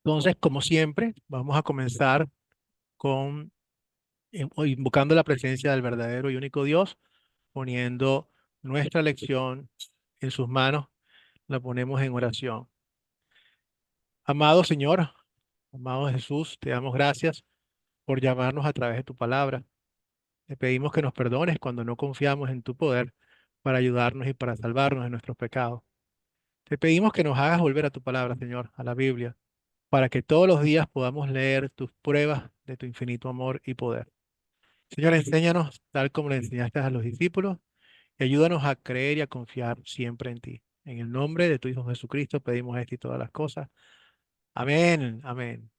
Entonces, como siempre, vamos a comenzar con invocando la presencia del verdadero y único Dios, poniendo nuestra lección en sus manos, la ponemos en oración. Amado Señor, amado Jesús, te damos gracias por llamarnos a través de tu palabra. Te pedimos que nos perdones cuando no confiamos en tu poder para ayudarnos y para salvarnos de nuestros pecados. Te pedimos que nos hagas volver a tu palabra, Señor, a la Biblia, para que todos los días podamos leer tus pruebas de tu infinito amor y poder. Señor, enséñanos tal como le enseñaste a los discípulos y ayúdanos a creer y a confiar siempre en ti. En el nombre de tu Hijo Jesucristo pedimos esto y todas las cosas. Amén, amén.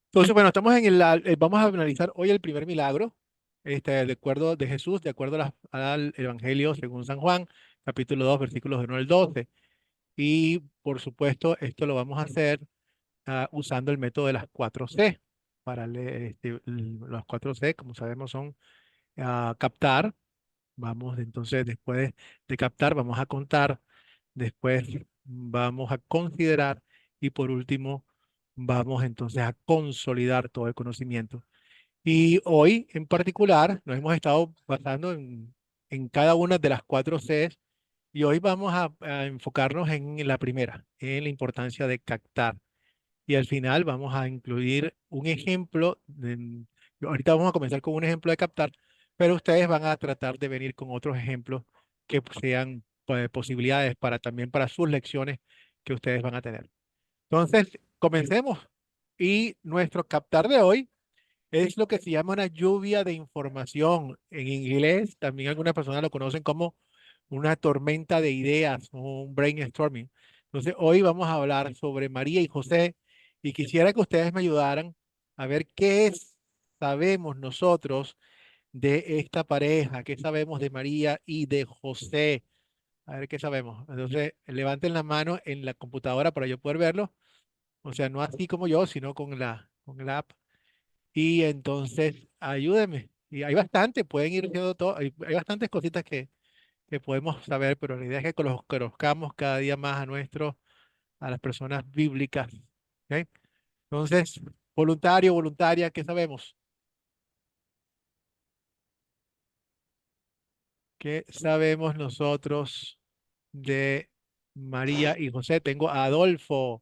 Entonces, bueno, vamos a analizar hoy el primer milagro, de acuerdo de Jesús, de acuerdo al Evangelio según San Juan, capítulo 2, versículos del 1 al 12. Y por supuesto, esto lo vamos a hacer usando el método de las 4C. Para leer, las 4C, como sabemos, son captar. Vamos, entonces, después de captar, vamos a contar. Después vamos a considerar. Y por último, vamos entonces a consolidar todo el conocimiento. Y hoy en particular nos hemos estado basando en cada una de las 4 Cs. Y hoy vamos a enfocarnos en la primera, en la importancia de captar. Y al final vamos a incluir un ejemplo. Ahorita vamos a comenzar con un ejemplo de captar, pero ustedes van a tratar de venir con otros ejemplos que sean posibilidades para también para sus lecciones que ustedes van a tener. Entonces, comencemos. Y nuestro captar de hoy es lo que se llama una lluvia de información. En inglés, también algunas personas lo conocen como una tormenta de ideas o un brainstorming. Entonces, hoy vamos a hablar sobre María y José y quisiera que ustedes me ayudaran a ver sabemos nosotros de esta pareja, qué sabemos de María y de José. A ver qué sabemos. Entonces, levanten la mano en la computadora para yo poder verlo. O sea, no así como yo, sino con la app. Y entonces, ayúdenme. Y hay bastante, pueden ir viendo todo. Hay bastantes cositas que podemos saber, pero la idea es que conozcamos cada día más a las personas bíblicas. ¿Ok? Entonces, voluntario, voluntaria, ¿qué sabemos? ¿Qué sabemos nosotros de María y José? Tengo a Adolfo,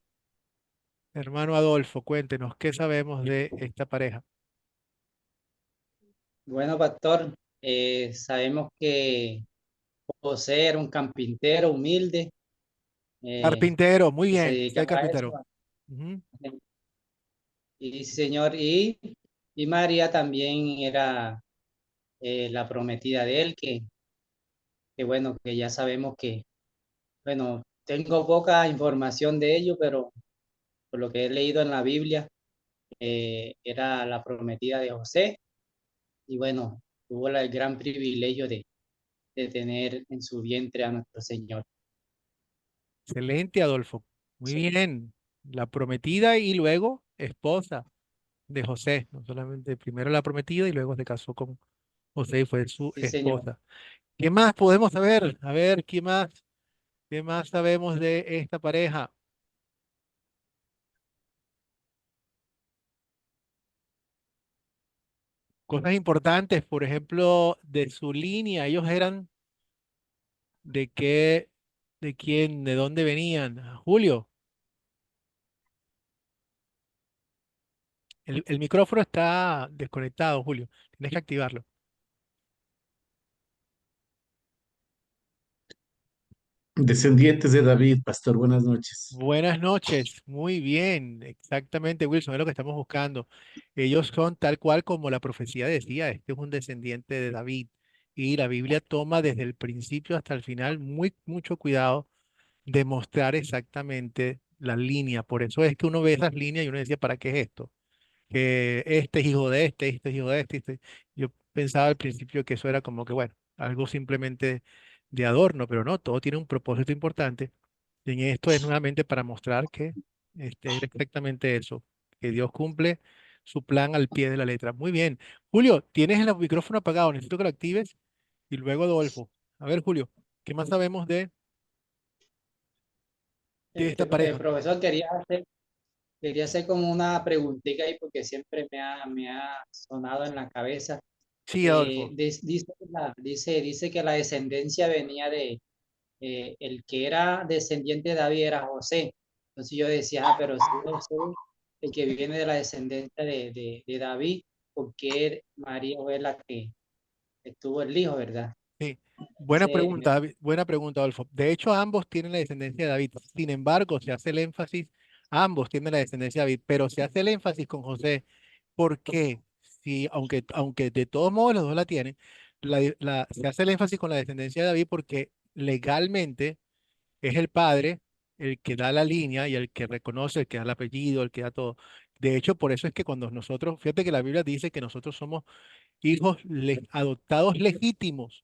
hermano Adolfo, cuéntenos, ¿qué sabemos de esta pareja? Bueno, pastor, sabemos que José era un carpintero humilde eh, Carpintero, muy que se bien, usted dedicaba a carpintero. eso. Ujú. Y señor, y María también era la prometida de él, que bueno, que ya sabemos que, bueno, tengo poca información de ello, pero por lo que he leído en la Biblia, era la prometida de José y bueno, tuvo el gran privilegio de tener en su vientre a nuestro Señor. Excelente, Adolfo. Muy Sí, bien. La prometida y luego esposa de José. No solamente primero la prometida y luego se casó con José y fue su sí, señor. esposa. ¿Qué más podemos saber? A ver, ¿qué más? ¿Qué más sabemos de esta pareja? Cosas importantes, por ejemplo, de su línea. Ellos eran de qué, de quién, de dónde venían. Julio, el micrófono está desconectado, Julio. Tienes que activarlo. Descendientes de David, pastor, buenas noches. Buenas noches, muy bien, exactamente, Wilson, es lo que estamos buscando. Ellos son tal cual como la profecía decía, este es un descendiente de David y la Biblia toma desde el principio hasta el final mucho cuidado de mostrar exactamente la línea. Por eso es que uno ve esas líneas y uno decía, ¿para qué es esto? Que este es hijo de este es hijo de este. Yo pensaba al principio que eso era como que, bueno, algo simplemente de adorno, pero no, todo tiene un propósito importante. Y en esto es nuevamente para mostrar que es exactamente eso, que Dios cumple su plan al pie de la letra. Muy bien. Julio, tienes el micrófono apagado, necesito que lo actives y luego Adolfo. A ver, Julio, ¿qué más sabemos de esta pareja? Profesor, quería hacer quería hacer como una preguntita ahí porque siempre me ha sonado en la cabeza. Sí, Adolfo. Dice que la descendencia venía de, el que era descendiente de David era José. Entonces yo decía, ah, pero si José, el que viene de la descendencia de David, ¿por qué María fue la que tuvo el hijo, verdad? Sí, Entonces, buena pregunta, Adolfo. De hecho, ambos tienen la descendencia de David. Sin embargo, se hace el énfasis, ambos tienen la descendencia de David, pero se hace el énfasis con José. ¿Por qué? Si, aunque de todos modos los dos la tienen, se hace el énfasis con la descendencia de David porque legalmente es el padre el que da la línea y el que reconoce, el que da el apellido, el que da todo. De hecho, por eso es que cuando nosotros, fíjate que la Biblia dice que nosotros somos hijos adoptados legítimos,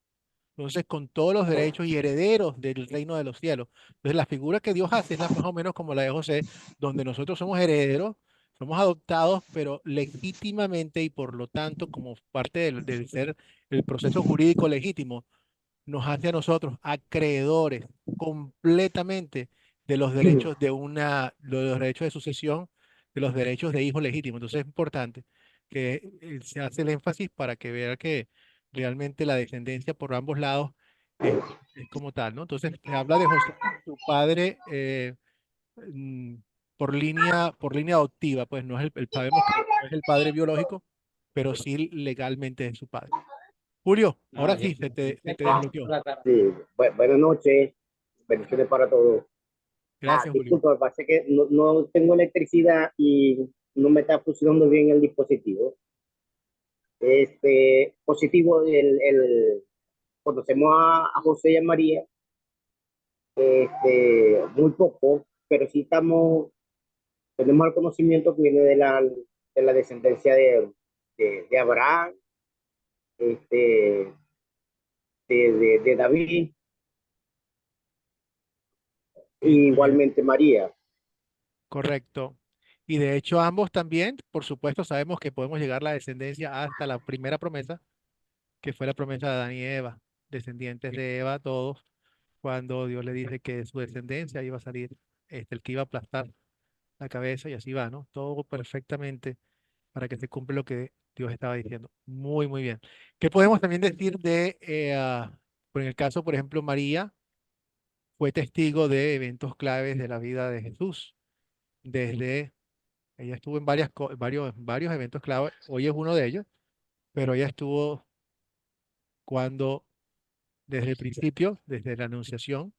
entonces con todos los derechos y herederos del reino de los cielos. Entonces la figura que Dios hace es más o menos como la de José, donde nosotros somos herederos, somos adoptados, pero legítimamente y por lo tanto como parte del ser el proceso jurídico legítimo nos hace a nosotros acreedores completamente de los derechos de los derechos de sucesión, de los derechos de hijo legítimo. Entonces es importante que se hace el énfasis para que vea que realmente la descendencia por ambos lados es, es como tal, ¿no? Entonces se habla de José, su padre mm, por línea adoptiva, pues no es sabemos que no es el padre biológico, pero sí legalmente es su padre. Julio, no, ahora ya. sí, se te Gracias por desbloqueó. la aclaración. Sí, buenas noches, bendiciones para todos. Gracias, Julio. Disculpa, me parece que no tengo electricidad y no me está funcionando bien el dispositivo. Positivo, conocemos a José y a María, muy poco, pero sí tenemos el conocimiento que viene de la descendencia de Abraham, este, de David, e Sí, muy bien, igualmente María. correcto. Y de hecho ambos también, por supuesto, sabemos que podemos llegar a la descendencia hasta la primera promesa, que fue la promesa de Adán y Eva, descendientes de Eva todos, cuando Dios le dice que de su descendencia iba a salir el que iba a aplastar la cabeza y así va, ¿no? Todo perfectamente para que se cumpla lo que Dios estaba diciendo. Muy, muy bien. ¿Qué podemos también decir por en el caso, por ejemplo, María fue testigo de eventos claves de la vida de Jesús? Desde, ella estuvo en varios eventos clave, hoy es uno de ellos, pero ella estuvo cuando, desde el principio, desde la anunciación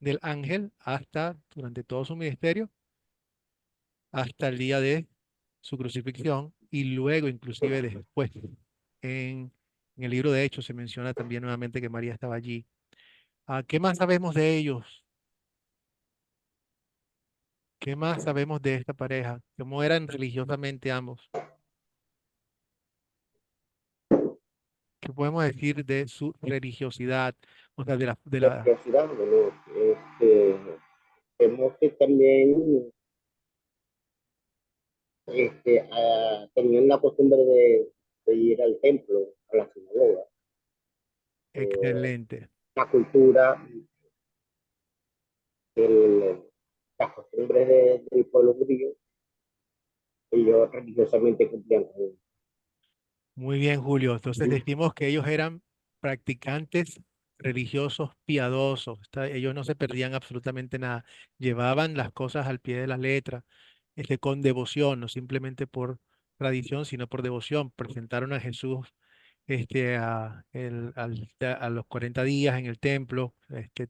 del ángel hasta, durante todo su ministerio, hasta el día de su crucifixión y luego inclusive después. En, en el libro de Hechos se menciona también nuevamente que María estaba allí. ¿Qué más sabemos de ellos? ¿Qué más sabemos de esta pareja? ¿Cómo eran religiosamente ambos? ¿Qué podemos decir de su religiosidad? O sea, de la. Curiosidad, bueno, vemos que también tenían la costumbre de ir al templo, a la sinagoga. Eh, Excelente. la cultura, el- las costumbres del pueblo judío, ellos religiosamente cumplían con eso. Muy bien, Julio. Entonces decimos que ellos eran practicantes religiosos piadosos. Ellos no se perdían absolutamente nada. Llevaban las cosas al pie de la letra, con devoción, no simplemente por tradición, sino por devoción. Presentaron a Jesús a los 40 días en el templo,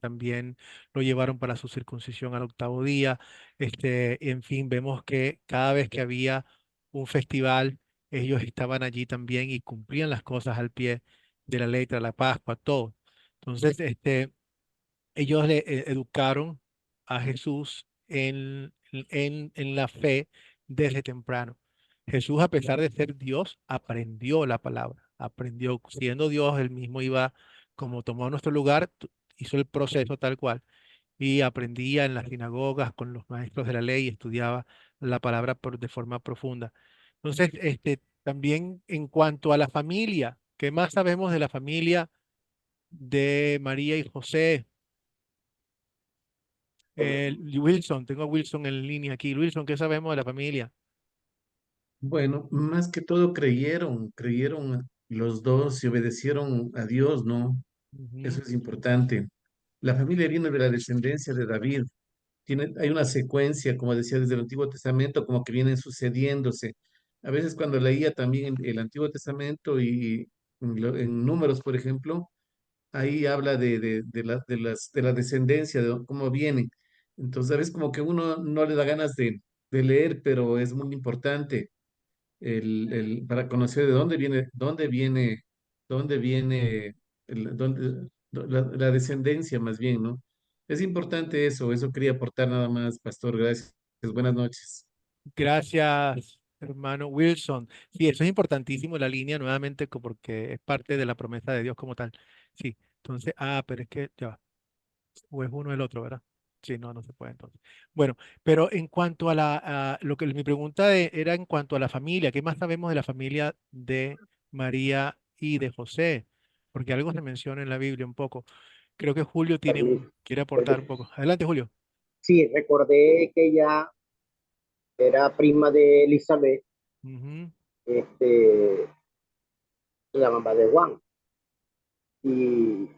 también lo llevaron para su circuncisión al octavo día. En fin, vemos que cada vez que había un festival, ellos estaban allí también y cumplían las cosas al pie de la letra, la Pascua, todo. Entonces, ellos le educaron a Jesús en la fe desde temprano. Jesús, a pesar de ser Dios, aprendió la palabra, aprendió, siendo Dios, él mismo iba, como tomó nuestro lugar, hizo el proceso tal cual y aprendía en las sinagogas con los maestros de la ley, estudiaba la palabra de forma profunda. Entonces, también en cuanto a la familia, ¿qué más sabemos de la familia de María y José? Wilson, tengo a Wilson en línea aquí. Wilson, ¿qué sabemos de la familia? Bueno, más que todo creyeron los dos y obedecieron a Dios, ¿no? Eso Ujú. es importante. La familia viene de la descendencia de David. Hay una secuencia, como decía, desde el Antiguo Testamento, como que vienen sucediéndose. A veces cuando leía también el Antiguo Testamento y en Números, por ejemplo, ahí habla de la descendencia, de cómo vienen. Entonces, a veces como que uno no le da ganas de leer, pero es muy importante para conocer de dónde viene la descendencia más bien, ¿no? Es importante eso quería aportar nada más, Pastor, gracias. Buenas noches. Gracias, hermano Wilson. Sí, eso es importantísimo, la línea nuevamente, porque es parte de la promesa de Dios como tal. Sí, entonces, pero es que ya va. O es uno el otro, ¿verdad? Sí, no, no se puede entonces. Bueno, pero en cuanto lo que mi pregunta era en cuanto a la familia, ¿qué más sabemos de la familia de María y de José? Porque algo se menciona en la Biblia un poco. Creo que Julio Permiso. quiere aportar un poco. Adelante, Julio. Sí, recordé que ella era prima de Elizabeth, Ujú. este, la mamá de Juan, y,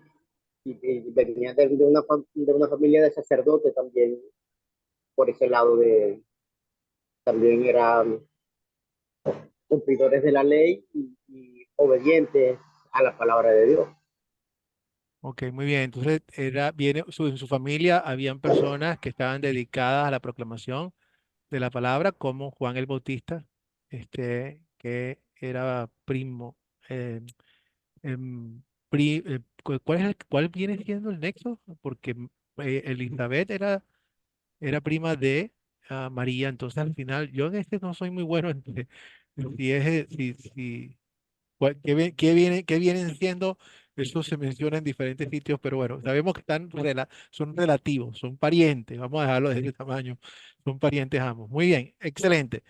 y venía de una familia de sacerdote también, por ese lado también eran cumplidores de la ley y obedientes a la palabra de Dios. Ok, muy bien. Entonces, en su familia habían personas que estaban dedicadas a la proclamación de la palabra, como Juan el Bautista, que era primo. eh, ¿Cuál viene siendo el nexo? Porque Elizabeth era prima de María, entonces al final, yo en este no soy muy bueno en si es, si, qué vienen siendo, eso se menciona en diferentes sitios, pero bueno, sabemos que son relativos, son parientes, vamos a dejarlo de ese tamaño, son parientes ambos. Muy bien, excelente.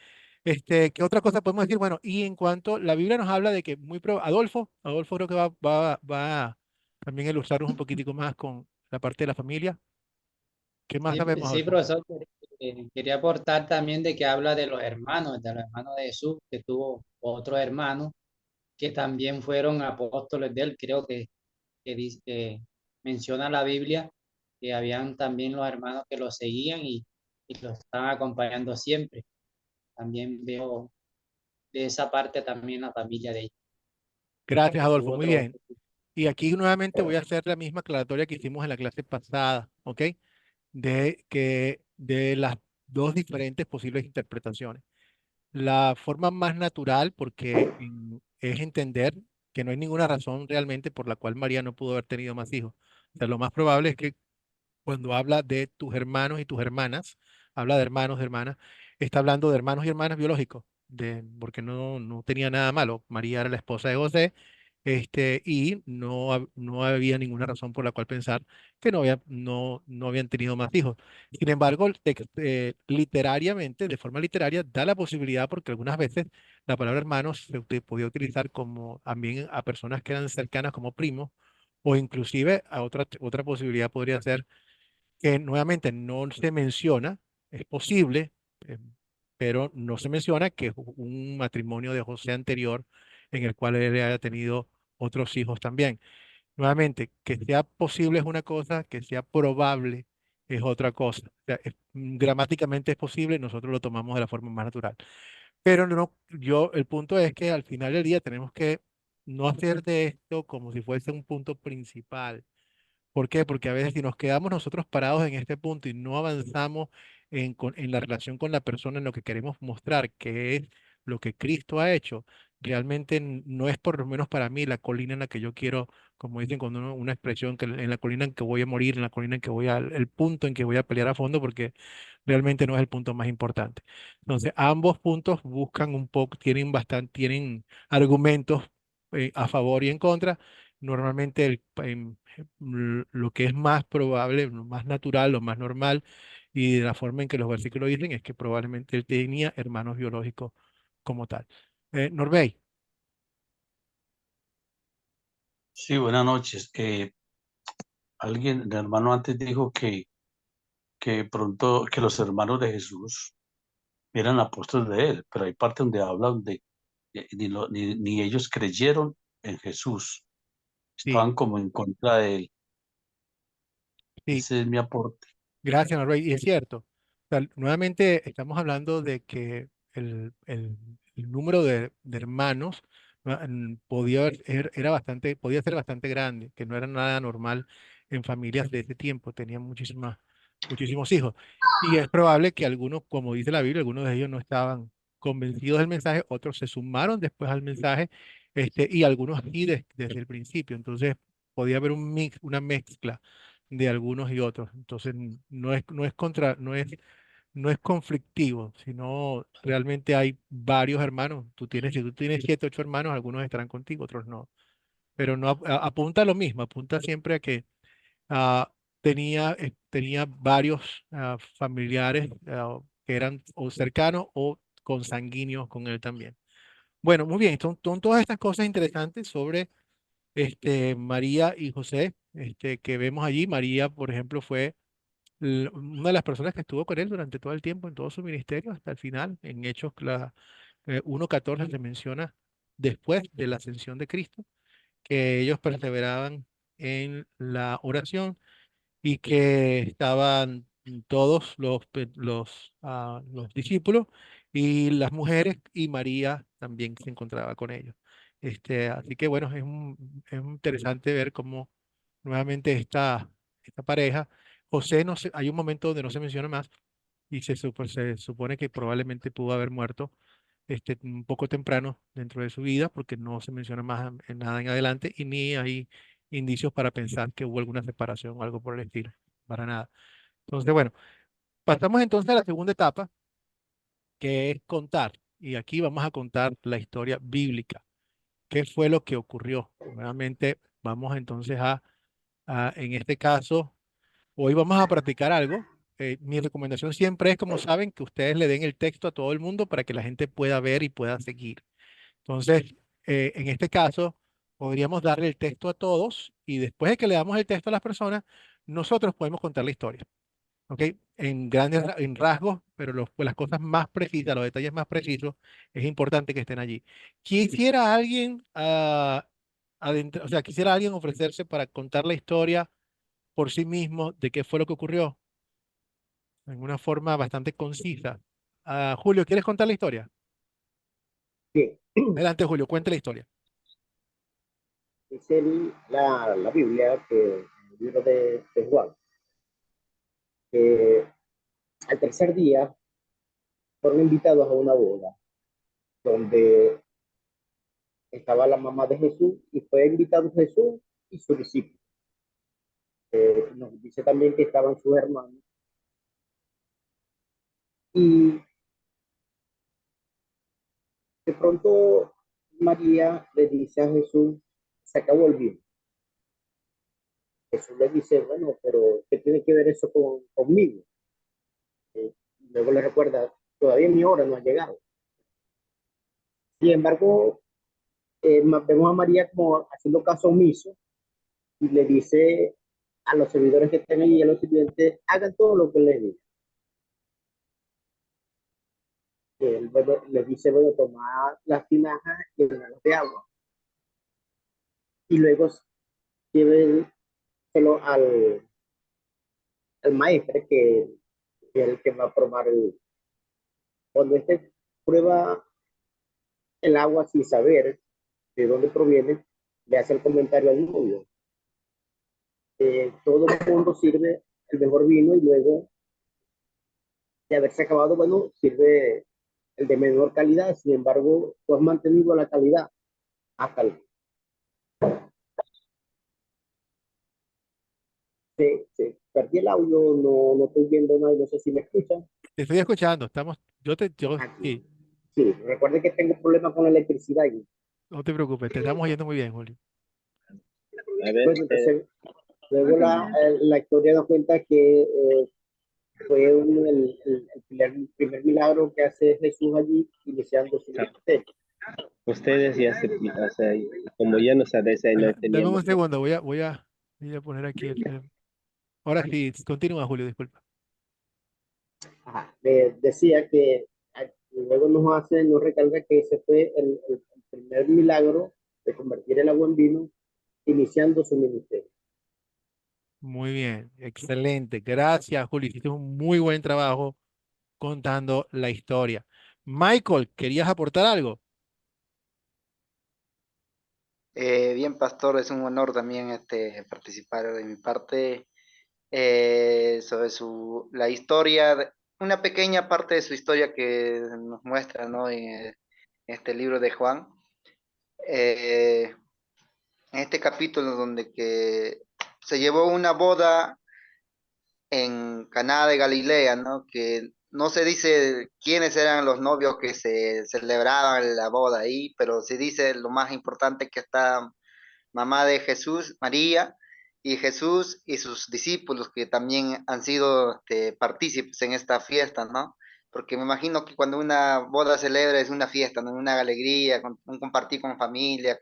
¿Qué otra cosa podemos decir? Bueno, y en cuanto, la Biblia nos habla de que Adolfo creo que va también a ilustrarnos un poquitico más con la parte de la familia. ¿Qué más Sí, sabemos, sí, Adolfo? profesor, quería aportar también de que habla de los hermanos de Jesús, que tuvo otros hermanos que también fueron apóstoles de él. Creo que menciona la Biblia que habían también los hermanos que lo seguían y lo estaban acompañando siempre. También veo de esa parte también la familia de ellos, Gracias, que Adolfo, tuvo muy otro. bien. Y aquí nuevamente voy a hacer la misma aclaratoria que hicimos en la clase pasada, ¿ok? De las dos diferentes posibles interpretaciones. La forma más natural, porque es entender que no hay ninguna razón realmente por la cual María no pudo haber tenido más hijos. O sea, lo más probable es que cuando habla de tus hermanos y tus hermanas, habla de hermanos, de hermanas, está hablando de hermanos y hermanas biológicos, porque no tenía nada malo. María era la esposa de José, y no había ninguna razón por la cual pensar que no habían tenido más hijos. Sin embargo, literariamente, de forma literaria, da la posibilidad, porque algunas veces la palabra hermanos podía utilizar como también a personas que eran cercanas como primos, o inclusive a otra posibilidad podría ser que nuevamente no se menciona, es posible, pero no se menciona que es un matrimonio de José anterior en el cual él haya tenido otros hijos también. Nuevamente, que sea posible es una cosa, que sea probable es otra cosa. O sea, gramáticamente es posible, nosotros lo tomamos de la forma más natural. Pero no, el punto es que al final del día tenemos que no hacer de esto como si fuese un punto principal. ¿Por qué? Porque a veces si nos quedamos nosotros parados en este punto y no avanzamos en la relación con la persona en lo que queremos mostrar, que es lo que Cristo ha hecho, realmente no es por lo menos para mí la colina en la que yo quiero, como dicen con una expresión, que en la colina en que voy a morir, en la colina en que el punto en que voy a pelear a fondo, porque realmente no es el punto más importante. Entonces, ambos puntos buscan un poco, tienen argumentos a favor y en contra. Normalmente lo que es más probable, lo más natural, lo más normal, y de la forma en que los versículos dicen, es que probablemente él tenía hermanos biológicos como tal. Norbey, Sí, buenas noches. Alguien, el hermano antes dijo que que pronto, que los hermanos de Jesús eran apóstoles de él, pero hay parte donde habla donde ni ellos creyeron en Jesús, Sí, estaban como en contra de él. sí. Ese es mi aporte. Gracias, Norbert. Y es cierto. O sea, nuevamente estamos hablando de que el número de hermanos podía ser bastante grande, que no era nada normal en familias de ese tiempo. Tenían muchísimos hijos. Y es probable que algunos, como dice la Biblia, algunos de ellos no estaban convencidos del mensaje, otros se sumaron después al mensaje, y algunos sí desde el principio. Entonces, podía haber una mezcla de algunos y otros. Entonces, no es conflictivo, sino realmente hay varios hermanos. Si tú tienes 7, 8 hermanos, algunos estarán contigo, otros no. Pero no apunta a lo mismo, apunta siempre a que tenía varios familiares que eran o cercanos o consanguíneos con él también. Bueno, muy bien, son todas estas cosas interesantes sobre María y José, que vemos allí. María, por ejemplo, fue una de las personas que estuvo con él durante todo el tiempo, en todo su ministerio, hasta el final. En Hechos 1:14 se menciona después de la ascensión de Cristo, que ellos perseveraban en la oración y que estaban todos los discípulos y las mujeres, y María también se encontraba con ellos. Así que bueno, es interesante ver cómo nuevamente esta pareja, José, no sé, hay un momento donde no se menciona más y se supone que probablemente pudo haber muerto un poco temprano dentro de su vida, porque no se menciona más en nada en adelante y ni hay indicios para pensar que hubo alguna separación o algo por el estilo, para nada. Entonces, bueno, pasamos entonces a la segunda etapa, que es contar. Y aquí vamos a contar la historia bíblica. ¿Qué fue lo que ocurrió? Nuevamente, vamos entonces en este caso, hoy vamos a practicar algo. Mi recomendación siempre es, como saben, que ustedes le den el texto a todo el mundo para que la gente pueda ver y pueda seguir. Entonces, en este caso, podríamos darle el texto a todos y después de que le damos el texto a las personas, nosotros podemos contar la historia. ¿Ok? En rasgos, pero pues, las cosas más precisas, los detalles más precisos, es importante que estén allí. Quisiera alguien, o sea, quisiera alguien ofrecerse para contar la historia por sí mismo de qué fue lo que ocurrió, en una forma bastante concisa. Julio, ¿quieres contar la historia? Bien, Adelante, Julio, cuente la historia. dice la Biblia que en el libro de Juan, que al tercer día fueron invitados a una boda donde estaba la mamá de Jesús y fue invitado Jesús y su discípulo. Nos dice también que estaban sus hermanos y de pronto María le dice a Jesús, se acabó el vino. Jesús le dice, bueno, pero ¿qué tiene que ver eso conmigo? Eh, Luego le recuerda, todavía mi hora no ha llegado. Sin embargo, vemos a María como haciendo caso omiso y le dice a los servidores que estén ahí y a los sirvientes, hagan todo lo que les diga. Él bueno, les dice, bueno, tomar las tinajas y llenarlas de agua. Y luego llévenselo al maestro que es el que va a probar cuando este prueba el agua sin saber de dónde proviene, le hace el comentario al novio. Todo el mundo sirve el mejor vino y luego de haberse acabado, bueno, sirve el de menor calidad. Sin embargo, tú has mantenido la calidad hasta el... Perdí el audio, no estoy viendo nada, no sé si me escuchan. Te estoy escuchando, Aquí. sí, Sí, recuerde que tengo problemas con la electricidad. no te preocupes, te estamos oyendo muy bien, Julio. A ver, bueno, entonces, luego la historia nos cuenta que fue el primer milagro que hace Jesús allí, iniciando su ministerio. Ustedes ya como ya nos saben, no Dame un teníamos. segundo, voy a poner aquí el... Ahora sí, continúa, Julio, disculpa. ajá, decía que luego nos recalca que ese fue el primer milagro de convertir el agua en vino, iniciando su ministerio. Muy bien, excelente. Gracias, Julio. Hiciste un muy buen trabajo contando la historia. Michael, ¿querías aportar algo? Bien, Pastor, es un honor también participar de mi parte sobre la historia, una pequeña parte de su historia que nos muestra, ¿no? En este libro de Juan. En este capítulo donde que se llevó una boda en Caná de Galilea, ¿no? Que no se dice quiénes eran los novios que se celebraban la boda ahí, pero se dice lo más importante que está mamá de Jesús, María, y Jesús y sus discípulos que también han sido partícipes en esta fiesta, ¿no? Porque me imagino que cuando una boda celebra es una fiesta, ¿no? Una alegría, un compartir con familia,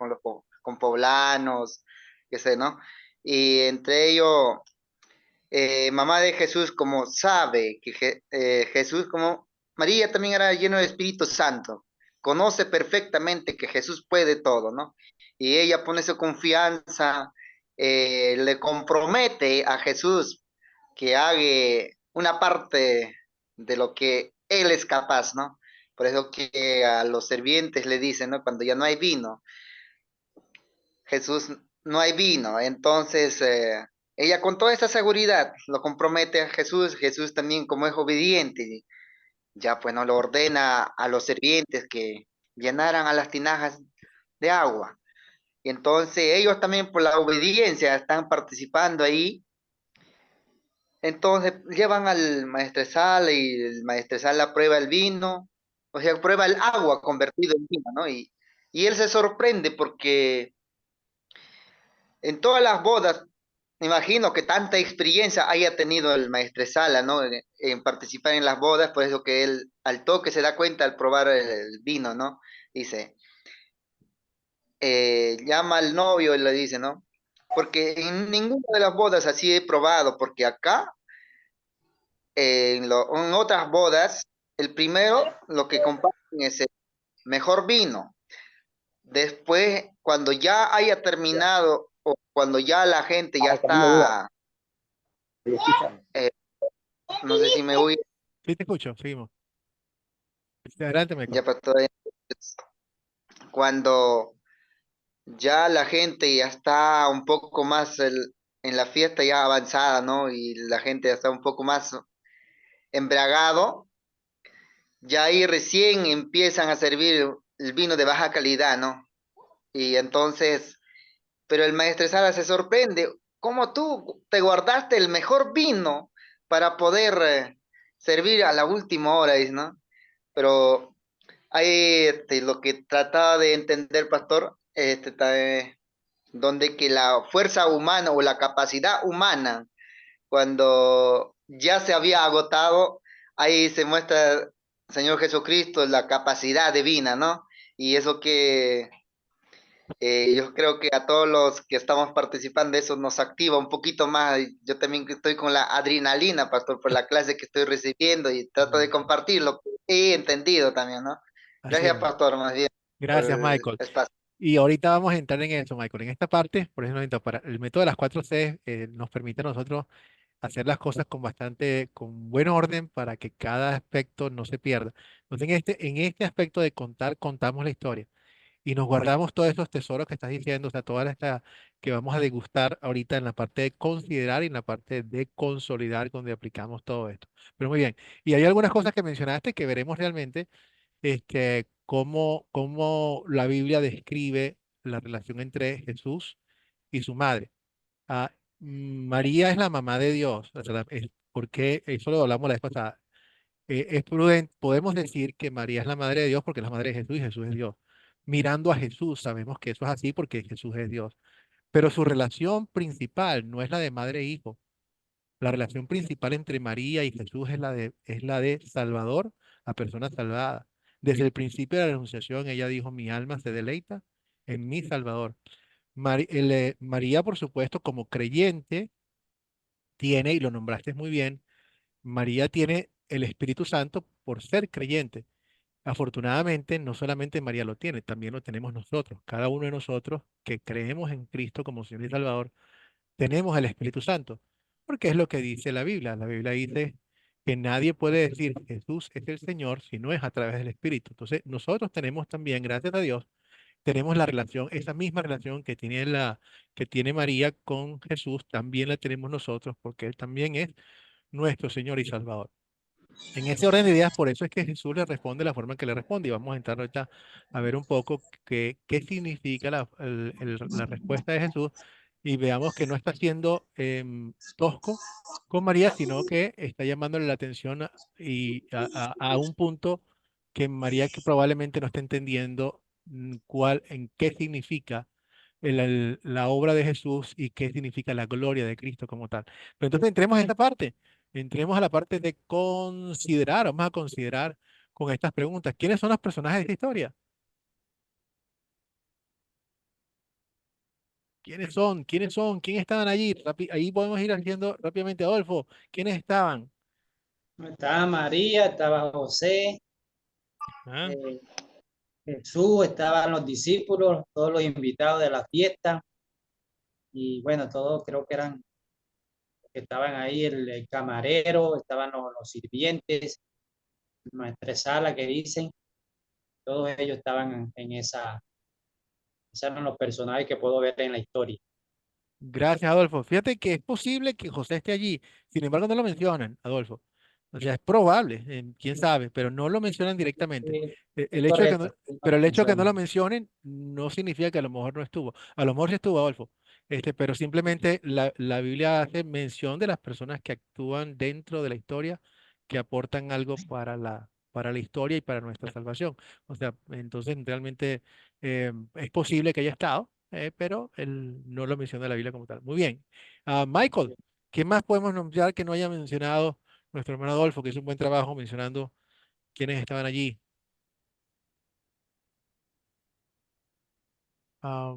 con poblanos, qué sé, ¿no? Y entre ellos, mamá de Jesús como sabe que Jesús como María también era lleno de Espíritu Santo, conoce perfectamente que Jesús puede todo, ¿no? Y ella pone su confianza, le compromete a Jesús que haga una parte de lo que él es capaz, ¿no? Por eso que a los sirvientes le dicen, ¿no? Cuando ya no hay vino, Jesús, no hay vino. Entonces, ella con toda esa seguridad lo compromete a Jesús. Jesús también, como es obediente, ya pues no lo ordena a los sirvientes que llenaran a las tinajas de agua. Y entonces ellos también por la obediencia están participando ahí. Entonces llevan al maestresal y el maestresal la prueba el vino, o sea, prueba el agua convertido en vino, ¿no? Y él se sorprende porque en todas las bodas, me imagino que tanta experiencia haya tenido el maestresala, ¿no? En participar en las bodas, por eso que él al toque se da cuenta al probar el vino, ¿no? Dice, llama al novio y le dice, ¿no? Porque en ninguna de las bodas así he probado, porque acá, en otras bodas, el primero lo que comparten es el mejor vino. Después, cuando ya haya terminado o cuando ya la gente ya Para que no me duda, está, estoy escuchando. eh, no sé si me voy, Sí, te escucho, seguimos. Adelante, Michael. ya para todavía, cuando ya la gente ya está un poco más en la fiesta ya avanzada, ¿no? Y la gente ya está un poco más embriagado, ya ahí recién empiezan a servir el vino de baja calidad, ¿no? Y entonces, pero el maestresala se sorprende, ¿cómo tú te guardaste el mejor vino para poder servir a la última hora, dice, ¿no? Pero ahí lo que trataba de entender, pastor, donde que la fuerza humana o la capacidad humana, cuando ya se había agotado, ahí se muestra, Señor Jesucristo, la capacidad divina, ¿no? Y eso que yo creo que a todos los que estamos participando de eso nos activa un poquito más. Yo también estoy con la adrenalina, pastor, por la clase que estoy recibiendo y trato de compartir lo que he entendido también, ¿no? Así Gracias, es. pastor, más bien, por Gracias, el Michael. espacio. Y ahorita vamos a entrar en eso, Michael. En esta parte, por ejemplo, para el método de las 4 C nos permite a nosotros hacer las cosas con bastante, con buen orden para que cada aspecto no se pierda. Entonces, en este aspecto de contar, contamos la historia y nos guardamos todos esos tesoros que estás diciendo, o sea, toda esta que vamos a degustar ahorita en la parte de considerar y en la parte de consolidar, donde aplicamos todo esto. Pero muy bien. Y hay algunas cosas que mencionaste que veremos realmente cómo la Biblia describe la relación entre Jesús y su madre. Ah, María es la mamá de Dios, o sea, porque eso lo hablamos la vez pasada. Es prudente, podemos decir que María es la madre de Dios porque es la madre de Jesús y Jesús es Dios. Mirando a Jesús, sabemos que eso es así porque Jesús es Dios. Pero su relación principal no es la de madre e hijo. La relación principal entre María y Jesús es la de Salvador a persona salvada. Desde el principio de la Anunciación, ella dijo, mi alma se deleita en mi Salvador. María, por supuesto, como creyente, tiene, y lo nombraste muy bien, María tiene el Espíritu Santo por ser creyente. Afortunadamente, no solamente María lo tiene, también lo tenemos nosotros. Cada uno de nosotros que creemos en Cristo como Señor y Salvador, tenemos el Espíritu Santo, porque es lo que dice la Biblia. La Biblia dice que nadie puede decir Jesús es el Señor si no es a través del Espíritu. Entonces, nosotros tenemos también, gracias a Dios, tenemos la relación, esa misma relación que tiene María con Jesús, también la tenemos nosotros, porque Él también es nuestro Señor y Salvador. En ese orden de ideas, por eso es que Jesús le responde de la forma en que le responde. Y vamos a entrar ahorita a ver un poco qué significa la respuesta de Jesús y veamos que no está siendo tosco con María, sino que está llamándole la atención a un punto que María que probablemente no está entendiendo en qué significa la obra de Jesús y qué significa la gloria de Cristo como tal. Pero entonces entremos a esta parte. Entremos a la parte de considerar, vamos a considerar con estas preguntas, ¿quiénes son los personajes de esta historia? ¿Quiénes son? ¿Quiénes son? ¿Quiénes estaban allí? Ahí podemos ir haciendo rápidamente, Adolfo, ¿quiénes estaban? Estaba María, estaba José, ¿Ah? eh, Jesús, estaban los discípulos, todos los invitados de la fiesta, y bueno, todos creo que eran, que estaban ahí, el camarero, estaban los sirvientes, el maestresala que dicen, todos ellos estaban en esa, esos eran los personajes que puedo ver en la historia. Gracias, Adolfo. Fíjate que es posible que José esté allí, sin embargo no lo mencionan, Adolfo. O sea, es probable, quién sabe, pero no lo mencionan directamente. Es El hecho de que correcto, no, sí, pero el hecho de que no menciona. lo mencionen no significa que a lo mejor no estuvo. A lo mejor sí estuvo, Adolfo. Pero simplemente la Biblia hace mención de las personas que actúan dentro de la historia, que aportan algo para la historia y para nuestra salvación. O sea, entonces realmente es posible que haya estado, pero él no lo menciona la Biblia como tal. Muy bien. Michael, ¿qué más podemos nombrar que no haya mencionado nuestro hermano Adolfo, que hizo un buen trabajo mencionando quiénes estaban allí? Ah,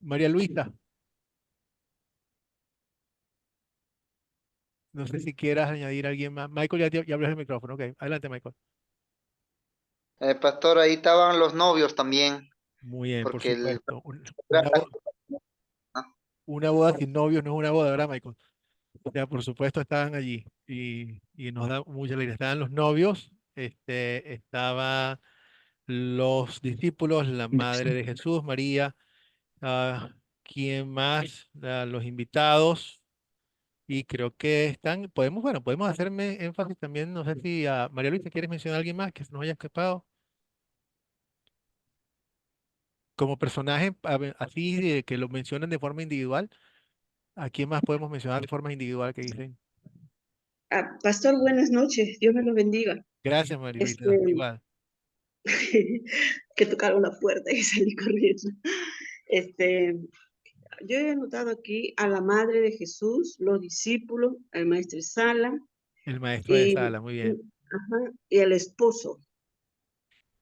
María Luisa, no sé si quieras añadir a alguien más. Michael, ya abres el micrófono. Ok, adelante, Michael. Pastor, ahí estaban los novios también, Muy bien, por porque el... supuesto. Una boda sin novios no es una boda, ¿verdad, Michael? O sea, por supuesto estaban allí y nos da mucha alegría. Estaban los novios, estaba los discípulos, la madre de Jesús, María, ¿quién más? Los invitados, y creo que están, podemos hacerme énfasis también, no sé si a María Luisa, ¿quieres mencionar a alguien más que se nos haya escapado? Como personaje, así que lo mencionan de forma individual, ¿a quién más podemos mencionar de forma individual que dicen? Pastor, buenas noches, Dios me lo bendiga. Gracias, María Este, Luisa, igual. que tocaron la puerta y salí corriendo. Este, yo he anotado aquí a la madre de Jesús, los discípulos, al maestro Sala El maestro de y, sala, muy bien, ajá, y el esposo, muy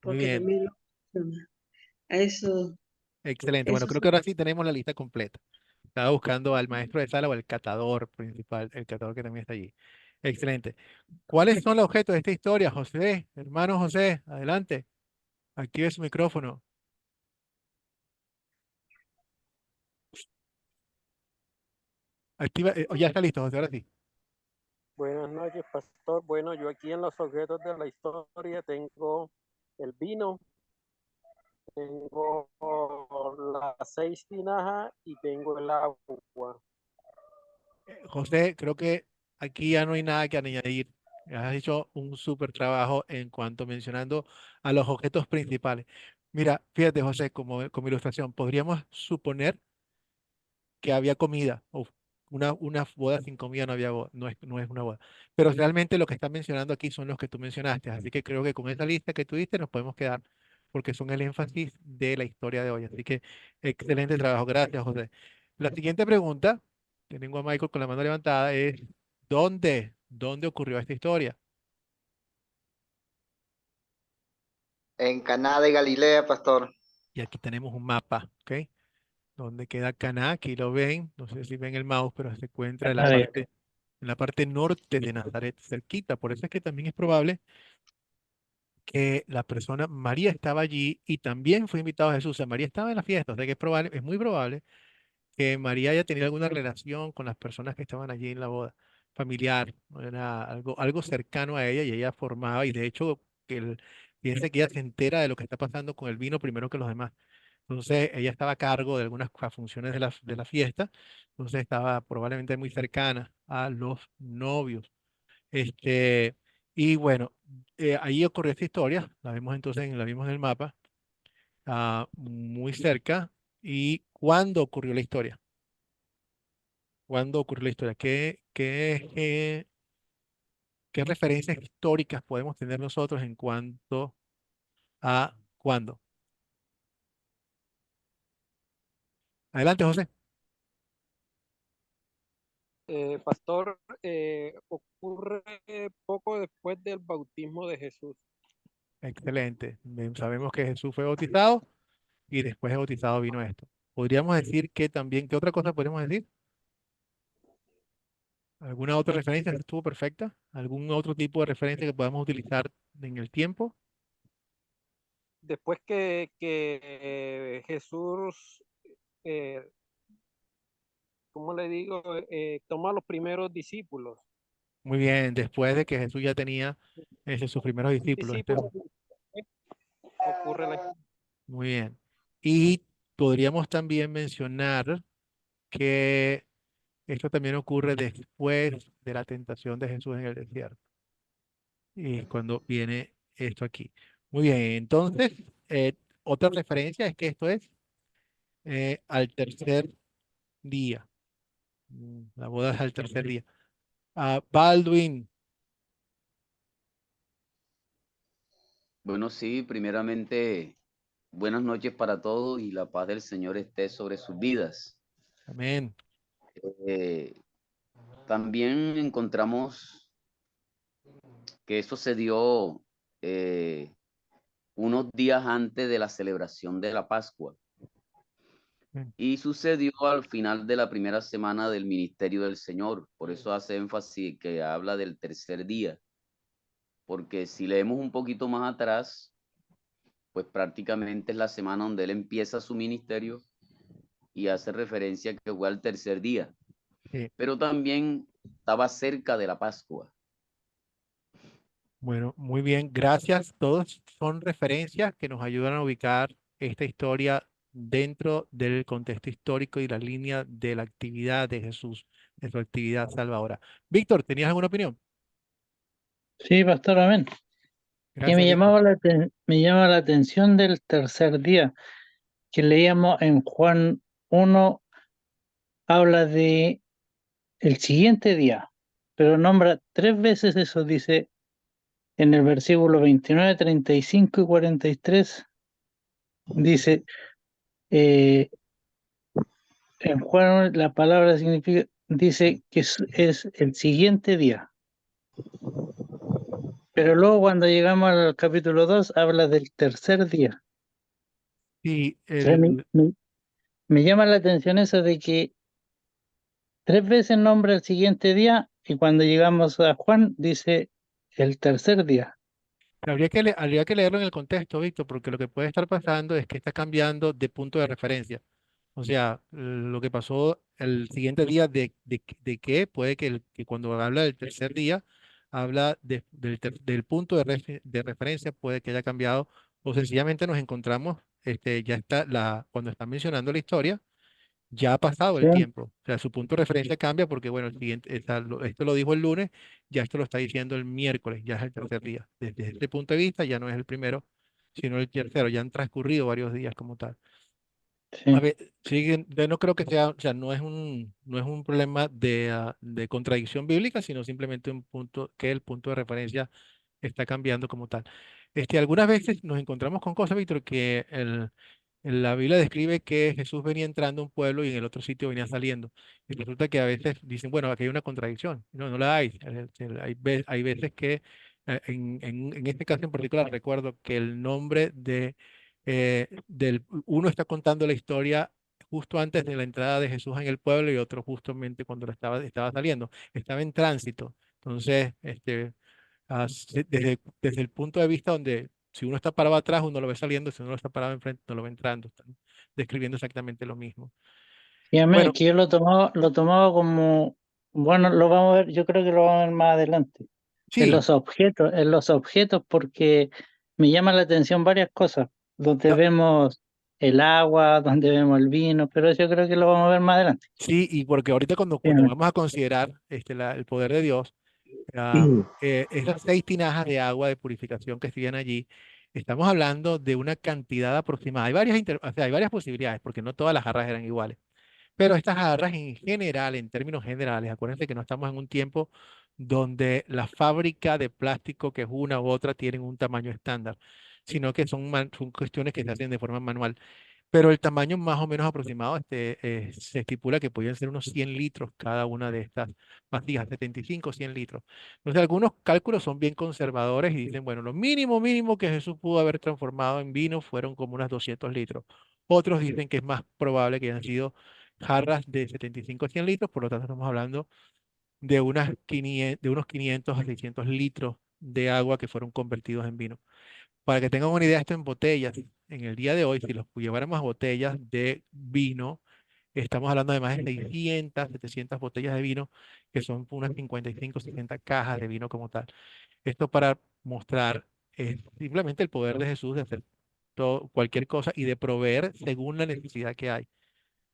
porque bien, también lo menciona. A eso, excelente. Bueno, eso creo sí. que ahora sí tenemos la lista completa. Estaba buscando al maestro de sala o el catador principal, el catador que también está allí. Excelente. ¿Cuáles son los objetos de esta historia, José? Hermano José, adelante. Active su micrófono. Activa, ya está listo, José, ahora sí. Buenas noches, pastor. Bueno, yo aquí en los objetos de la historia tengo el vino, tengo las 6 tinajas y tengo el agua. José, creo que aquí ya no hay nada que añadir. Has hecho un súper trabajo en cuanto mencionando a los objetos principales. Mira, fíjate, José, como ilustración, podríamos suponer que había comida. Uf, una boda sin comida no había no es una boda. Pero realmente lo que están mencionando aquí son los que tú mencionaste. Así que creo que con esa lista que tú diste nos podemos quedar porque son el énfasis de la historia de hoy. Así que excelente trabajo. Gracias, José. La siguiente pregunta, que tengo a Michael con la mano levantada, es ¿dónde? ¿Dónde ocurrió esta historia? En Caná de Galilea, pastor. Y aquí tenemos un mapa, ¿ok? Donde queda Caná, aquí lo ven, no sé si ven el mouse, pero se encuentra en la Caná de, parte. en la parte norte de Nazaret, cerquita. Por eso es que también es probable que la persona, María estaba allí y también fue invitado a Jesús. O sea, María estaba en la fiesta, o sea que es probable, es muy probable que María haya tenido alguna relación con las personas que estaban allí en la boda, familiar, ¿no? Era algo cercano a ella y ella formaba, y de hecho, fíjense que ella se entera de lo que está pasando con el vino primero que los demás. Entonces, ella estaba a cargo de algunas funciones de la fiesta, entonces estaba probablemente muy cercana a los novios. Este, y bueno, ahí ocurrió esta historia, la vemos entonces, la vimos en el mapa, muy cerca. ¿Y cuándo ocurrió la historia? ¿Cuándo ocurrió la historia? ¿Qué referencias históricas podemos tener nosotros en cuanto a cuándo? Adelante, José. Pastor, ocurre poco después del bautismo de Jesús. Excelente. Bien, sabemos que Jesús fue bautizado y después de bautizado vino esto. Podríamos decir que también, ¿qué otra cosa podemos decir? ¿Alguna otra referencia que estuvo perfecta? ¿Algún otro tipo de referencia que podamos utilizar en el tiempo? Después que Jesús, eh, ¿cómo le digo? Toma a los primeros discípulos. Muy bien, después de que Jesús ya tenía sus primeros discípulos. Discípulos, ocurre la Muy bien. Y podríamos también mencionar que esto también ocurre después de la tentación de Jesús en el desierto. Y cuando viene esto aquí. Muy bien, entonces, otra referencia es que esto es al tercer día. La boda es al tercer día. Baldwin, Bueno, sí, primeramente, buenas noches para todos y la paz del Señor esté sobre sus vidas. amén. Eh, También encontramos que eso se dio eh, unos días antes de la celebración de la Pascua Bien. y sucedió al final de la primera semana del ministerio del Señor. Por eso hace énfasis que habla del tercer día, porque si leemos un poquito más atrás, pues prácticamente es la semana donde él empieza su ministerio y hace referencia que fue al tercer día, Sí. pero también estaba cerca de la Pascua. Bueno, muy bien, gracias. Todos son referencias que nos ayudan a ubicar esta historia dentro del contexto histórico y la línea de la actividad de Jesús, de su actividad salvadora. Víctor, ¿tenías alguna opinión? Sí, pastor, amén. Que Gracias, Víctor. me llama la atención del tercer día, que leíamos en Juan 1, habla de el siguiente día, pero nombra 3 veces eso, dice en el versículo 29, 35 y 43, dice, en Juan la palabra significa, dice que es el siguiente día. Pero luego cuando llegamos al capítulo 2 habla del tercer día. Sí, O sea, me llama la atención eso de que 3 veces nombra el siguiente día y cuando llegamos a Juan dice el tercer día. habría que leerlo en el contexto, Víctor, porque lo que puede estar pasando es que está cambiando de punto de referencia. O sea, lo que pasó el siguiente día de qué puede que cuando habla del tercer día, habla del punto de referencia, puede que haya cambiado, o sencillamente nos encontramos, ya está cuando está mencionando la historia, ya ha pasado ¿Sí? el tiempo. O sea, su punto de referencia cambia porque, bueno, el siguiente, esto lo dijo el lunes, ya esto lo está diciendo el miércoles, ya es el tercer día. Desde este punto de vista, ya no es el primero, sino el tercero. Ya han transcurrido varios días como tal. A Sí. ver, sí, yo no creo que sea, o sea, no es un problema de contradicción bíblica, sino simplemente un punto, que el punto de referencia está cambiando como tal. Algunas veces nos encontramos con cosas, Víctor, que la Biblia describe que Jesús venía entrando a un pueblo y en el otro sitio venía saliendo. Y resulta que a veces dicen, bueno, aquí hay una contradicción. No, no la hay. Hay veces que, en este caso en particular, recuerdo que el nombre del uno está contando la historia justo antes de la entrada de Jesús en el pueblo y otro justamente cuando estaba saliendo. Estaba en tránsito. Entonces, desde el punto de vista donde si uno está parado atrás, uno lo ve saliendo, si uno está parado enfrente, uno lo ve entrando. Están describiendo exactamente lo mismo. Y a mí Bueno, que yo lo tomaba como, bueno, lo vamos a ver, yo creo que lo vamos a ver más adelante, sí, en los objetos, porque me llama la atención varias cosas, donde ah, vemos el agua, donde vemos el vino, pero eso yo creo que lo vamos a ver más adelante. sí, y porque ahorita cuando Dígame. vamos a considerar el poder de Dios, esas 6 tinajas de agua de purificación que siguen allí, estamos hablando de una cantidad aproximada. O sea, hay varias posibilidades, porque no todas las jarras eran iguales. Pero estas jarras en general, en términos generales, acuérdense que no estamos en un tiempo donde la fábrica de plástico, que es una u otra, tienen un tamaño estándar, sino que son cuestiones que se hacen de forma manual. Pero el tamaño más o menos aproximado se estipula que podían ser unos 100 litros cada una de estas vasijas, 75, 100 litros. Entonces, algunos cálculos son bien conservadores y dicen, bueno, lo mínimo, mínimo que Jesús pudo haber transformado en vino fueron como unas 200 litros. Otros dicen que es más probable que hayan sido jarras de 75 a 100 litros, por lo tanto estamos hablando de unos 500 a 600 litros de agua que fueron convertidos en vino. Para que tengan una idea, esto en botellas, en el día de hoy, si los lleváramos a botellas de vino, estamos hablando de más de 600, 700 botellas de vino, que son unas 55, 60 cajas de vino como tal. Esto para mostrar simplemente el poder de Jesús de hacer cualquier cosa y de proveer según la necesidad que hay,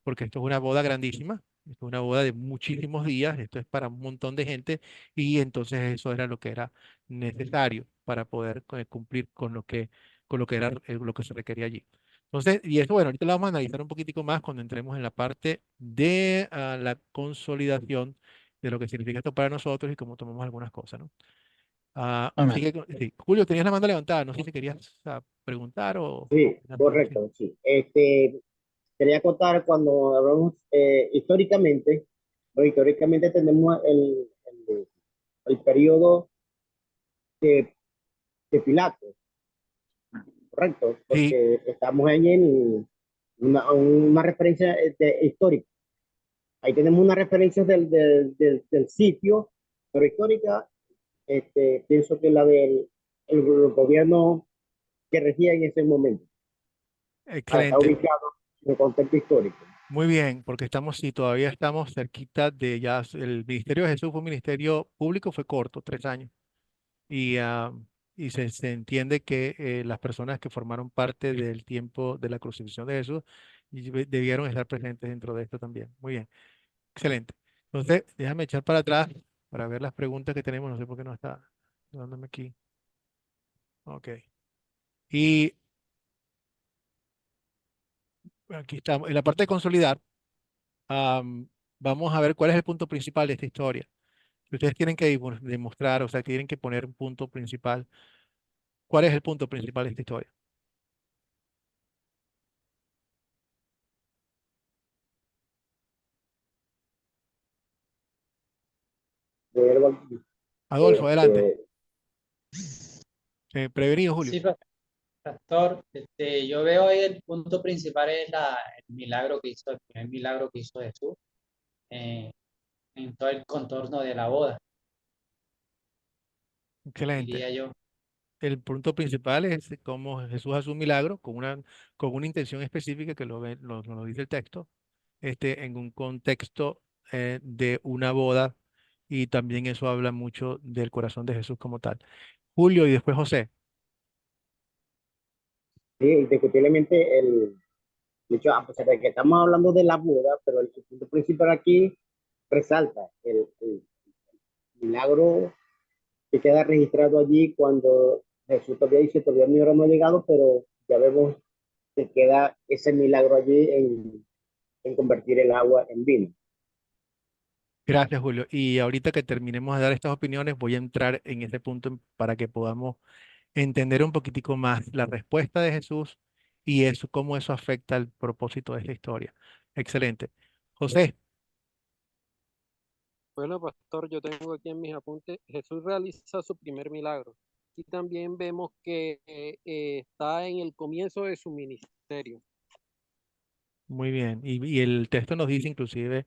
porque esto es una boda grandísima, esto es una boda de muchísimos días, esto es para un montón de gente y entonces eso era lo que era necesario para poder cumplir con lo que era lo que se requería allí. Entonces, y eso, bueno, ahorita lo vamos a analizar un poquitico más cuando entremos en la parte de la consolidación de lo que significa esto para nosotros y cómo tomamos algunas cosas, ¿no? Así Amén. que, sí. Julio, tenías la mano levantada, no sé si querías preguntar o Sí, opinar algo así. correcto, sí. Quería contar cuando hablamos históricamente, pues, históricamente tenemos el periodo de, de Pilato, correcto, Sí, porque estamos ahí en una referencia histórica. Ahí tenemos una referencia del sitio, pero histórica, pienso que la del el gobierno que regía en ese momento, está excelente. ubicado en el contexto histórico. Muy bien, porque sí, todavía estamos cerquita de ya, el ministerio de Jesús fue un ministerio público, fue corto, 3 años, y se entiende que las personas que formaron parte del tiempo de la crucifixión de Jesús debieron estar presentes dentro de esto también. Muy bien, excelente. Entonces, déjame echar para atrás para ver las preguntas que tenemos, no sé por qué no está dándome aquí. Ok. Y aquí estamos, en la parte de consolidar, vamos a ver cuál es el punto principal de esta historia. Si ustedes tienen que demostrar, o sea, tienen que poner un punto principal. ¿Cuál es el punto principal de esta historia? De, Adolfo, adelante. este, Prevenido, Julio. Sí, pastor, yo veo ahí el punto principal es el milagro que hizo, el primer milagro que hizo Jesús eh, en todo el contorno de la boda, Excelente. diría yo. El punto principal es cómo Jesús hace un milagro con una intención específica que lo dice el texto, en un contexto de una boda y también eso habla mucho del corazón de Jesús como tal. Julio y después José. sí, indiscutiblemente de hecho, a pesar de que estamos hablando de la boda, pero el punto principal aquí resalta el milagro que queda registrado allí cuando Jesús todavía dice, todavía mi hora no ha llegado, pero ya vemos que queda ese milagro allí en convertir el agua en vino. Gracias, Julio. Y ahorita que terminemos de dar estas opiniones, voy a entrar en ese punto para que podamos entender un poquitico más la respuesta de Jesús y eso, cómo eso afecta al propósito de esta historia. Excelente. José, Bueno, pastor, yo tengo aquí en mis apuntes, Jesús realiza su primer milagro. Y también vemos que está en el comienzo de su ministerio. Muy bien. Y el texto nos dice inclusive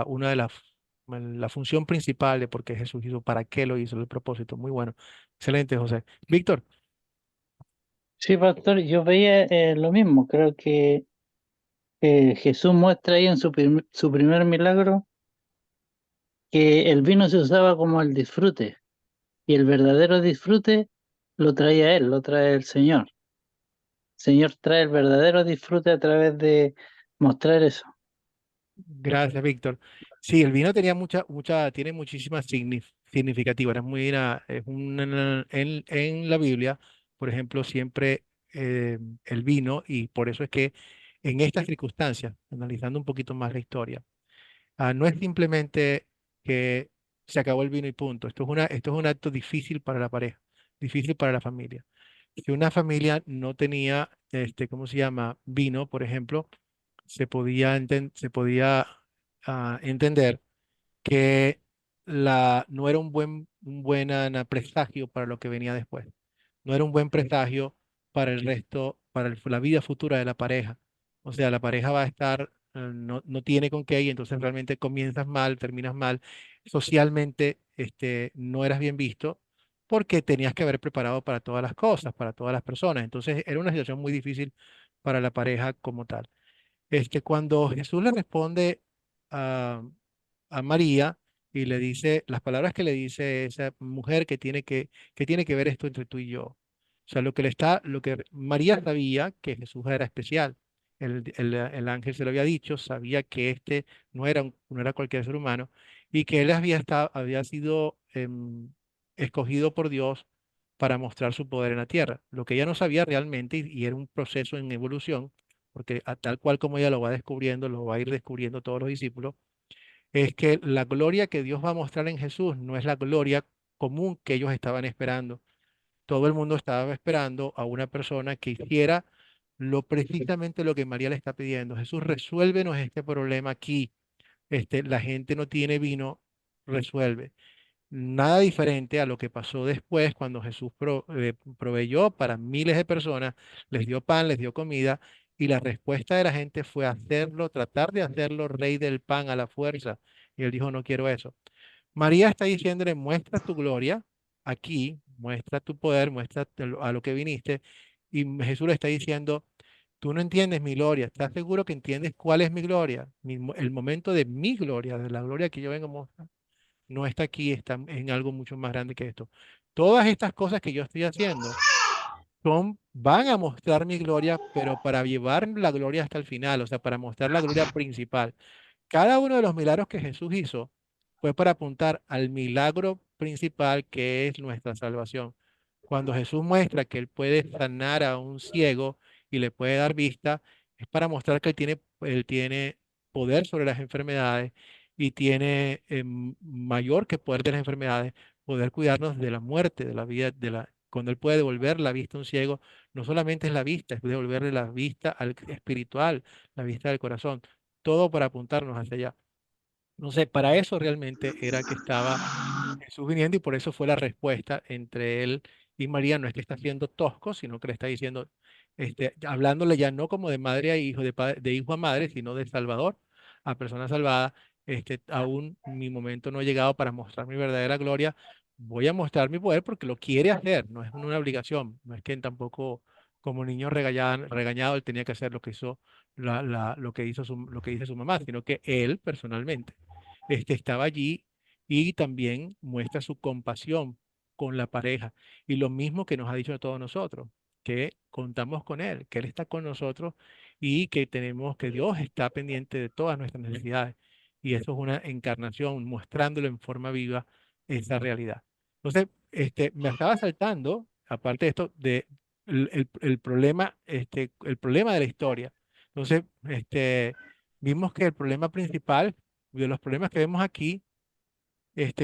una de la función principal de por qué Jesús hizo, para qué lo hizo, el propósito. Muy bueno. Excelente, José. Víctor, Sí, pastor, yo veía lo mismo. Creo que Jesús muestra ahí en su primer milagro que el vino se usaba como el disfrute y el verdadero disfrute lo traía él, lo trae el Señor. El Señor trae el verdadero disfrute a través de mostrar eso. gracias, Víctor. Sí, el vino tenía tiene muchísimas significativas. En la Biblia, por ejemplo, siempre el vino, y por eso es que en estas circunstancias, analizando un poquito más la historia, no es simplemente que se acabó el vino y punto. Esto es un acto difícil para la pareja, difícil para la familia. Si una familia no tenía, ¿cómo se llama? Vino, por ejemplo, se podía entender que no era un buen presagio para lo que venía después. No era un buen presagio para el resto, para la vida futura de la pareja. O sea, la pareja va a estar, no tiene con qué, y entonces realmente comienzas mal, terminas mal. Socialmente, no eras bien visto porque tenías que haber preparado para todas las cosas, para todas las personas. Entonces, era una situación muy difícil para la pareja como tal. Cuando Jesús le responde a, a María y le dice, las palabras que le dice esa mujer que tiene que ver esto entre tú y yo. O sea, lo que María sabía que Jesús era especial. El ángel se lo había dicho, sabía que no era cualquier ser humano y que él había sido escogido por Dios para mostrar su poder en la tierra. Lo que ella no sabía realmente, y era un proceso en evolución, porque tal cual como ella lo va descubriendo, lo va a ir descubriendo todos los discípulos, es que la gloria que Dios va a mostrar en Jesús no es la gloria común que ellos estaban esperando. Todo el mundo estaba esperando a una persona que hiciera precisamente lo que María le está pidiendo. Jesús, resuélvenos este problema aquí. La gente no tiene vino, resuelve. Nada diferente a lo que pasó después cuando Jesús proveyó para miles de personas, les dio pan, les dio comida, y la respuesta de la gente fue hacerlo, tratar de hacerlo rey del pan a la fuerza. Y él dijo, no quiero eso. María está diciéndole, muestra tu gloria aquí, muestra tu poder, muestra a lo que viniste. Y Jesús le está diciendo, tú no entiendes mi gloria, ¿estás seguro que entiendes cuál es mi gloria? El momento de mi gloria, de la gloria que yo vengo a mostrar no está aquí, está en algo mucho más grande que esto. Todas estas cosas que yo estoy haciendo van a mostrar mi gloria, pero para llevar la gloria hasta el final, o sea, para mostrar la gloria principal. Cada uno de los milagros que Jesús hizo fue para apuntar al milagro principal que es nuestra salvación. Cuando Jesús muestra que Él puede sanar a un ciego y le puede dar vista, es para mostrar que Él tiene poder sobre las enfermedades y tiene mayor que poder de las enfermedades, poder cuidarnos de la muerte, de la vida, cuando Él puede devolver la vista a un ciego, no solamente es la vista, es devolverle la vista al espiritual, la vista del corazón, todo para apuntarnos hacia allá. No sé, para eso realmente era que estaba Jesús viniendo, y por eso fue la respuesta entre él y María. No es que está siendo tosco, sino que le está diciendo, hablándole ya no como de madre a hijo, de hijo a madre, sino de Salvador a persona salvada. Aún mi momento no ha llegado para mostrar mi verdadera gloria. Voy a mostrar mi poder porque lo quiere hacer, no es una obligación. No es que tampoco como niño regañado él tenía que hacer lo que hizo lo que dice su mamá, sino que él personalmente estaba allí y también muestra su compasión con la pareja. Y lo mismo que nos ha dicho a todos nosotros, que contamos con Él, que Él está con nosotros y que Dios está pendiente de todas nuestras necesidades. Y eso es una encarnación, mostrándolo en forma viva esa realidad. Entonces, me estaba saltando, aparte de esto, el problema de la historia. Entonces, vimos que el problema principal, de los problemas que vemos aquí,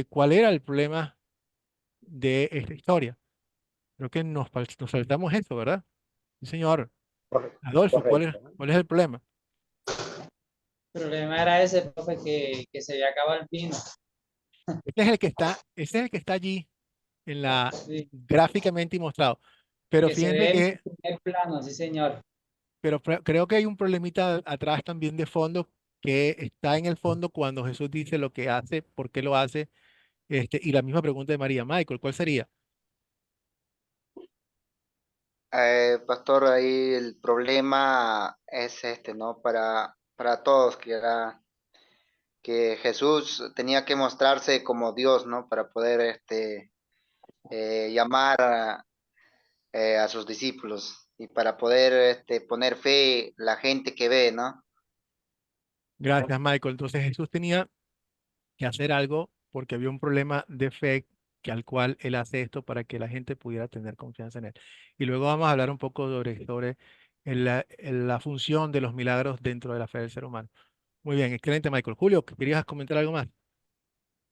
¿cuál era el problema de esta historia? Creo que nos saltamos eso, ¿verdad? Sí, señor. Adolfo, ¿cuál es, Correcto. cuál es el problema? El problema era ese, profe, que se había acabado el vino. Ese es el que está allí Sí, gráficamente mostrado. Pero que se fíjense ve en que primer plano, sí, señor. pero creo que hay un problemita atrás también de fondo que está en el fondo cuando Jesús dice lo que hace, por qué lo hace, y la misma pregunta de María. Michael, ¿cuál sería? Pastor, ahí el problema es este, ¿no? Para todos, que era que Jesús tenía que mostrarse como Dios, ¿no? Para poder llamar a sus discípulos y para poder poner fe la gente que ve, ¿no? Gracias, Michael. Entonces Jesús tenía que hacer algo porque había un problema de fe que al cual él hace esto para que la gente pudiera tener confianza en él. Y luego vamos a hablar un poco sobre la función de los milagros dentro de la fe del ser humano. Muy bien, excelente, Michael. Julio, ¿querías comentar algo más?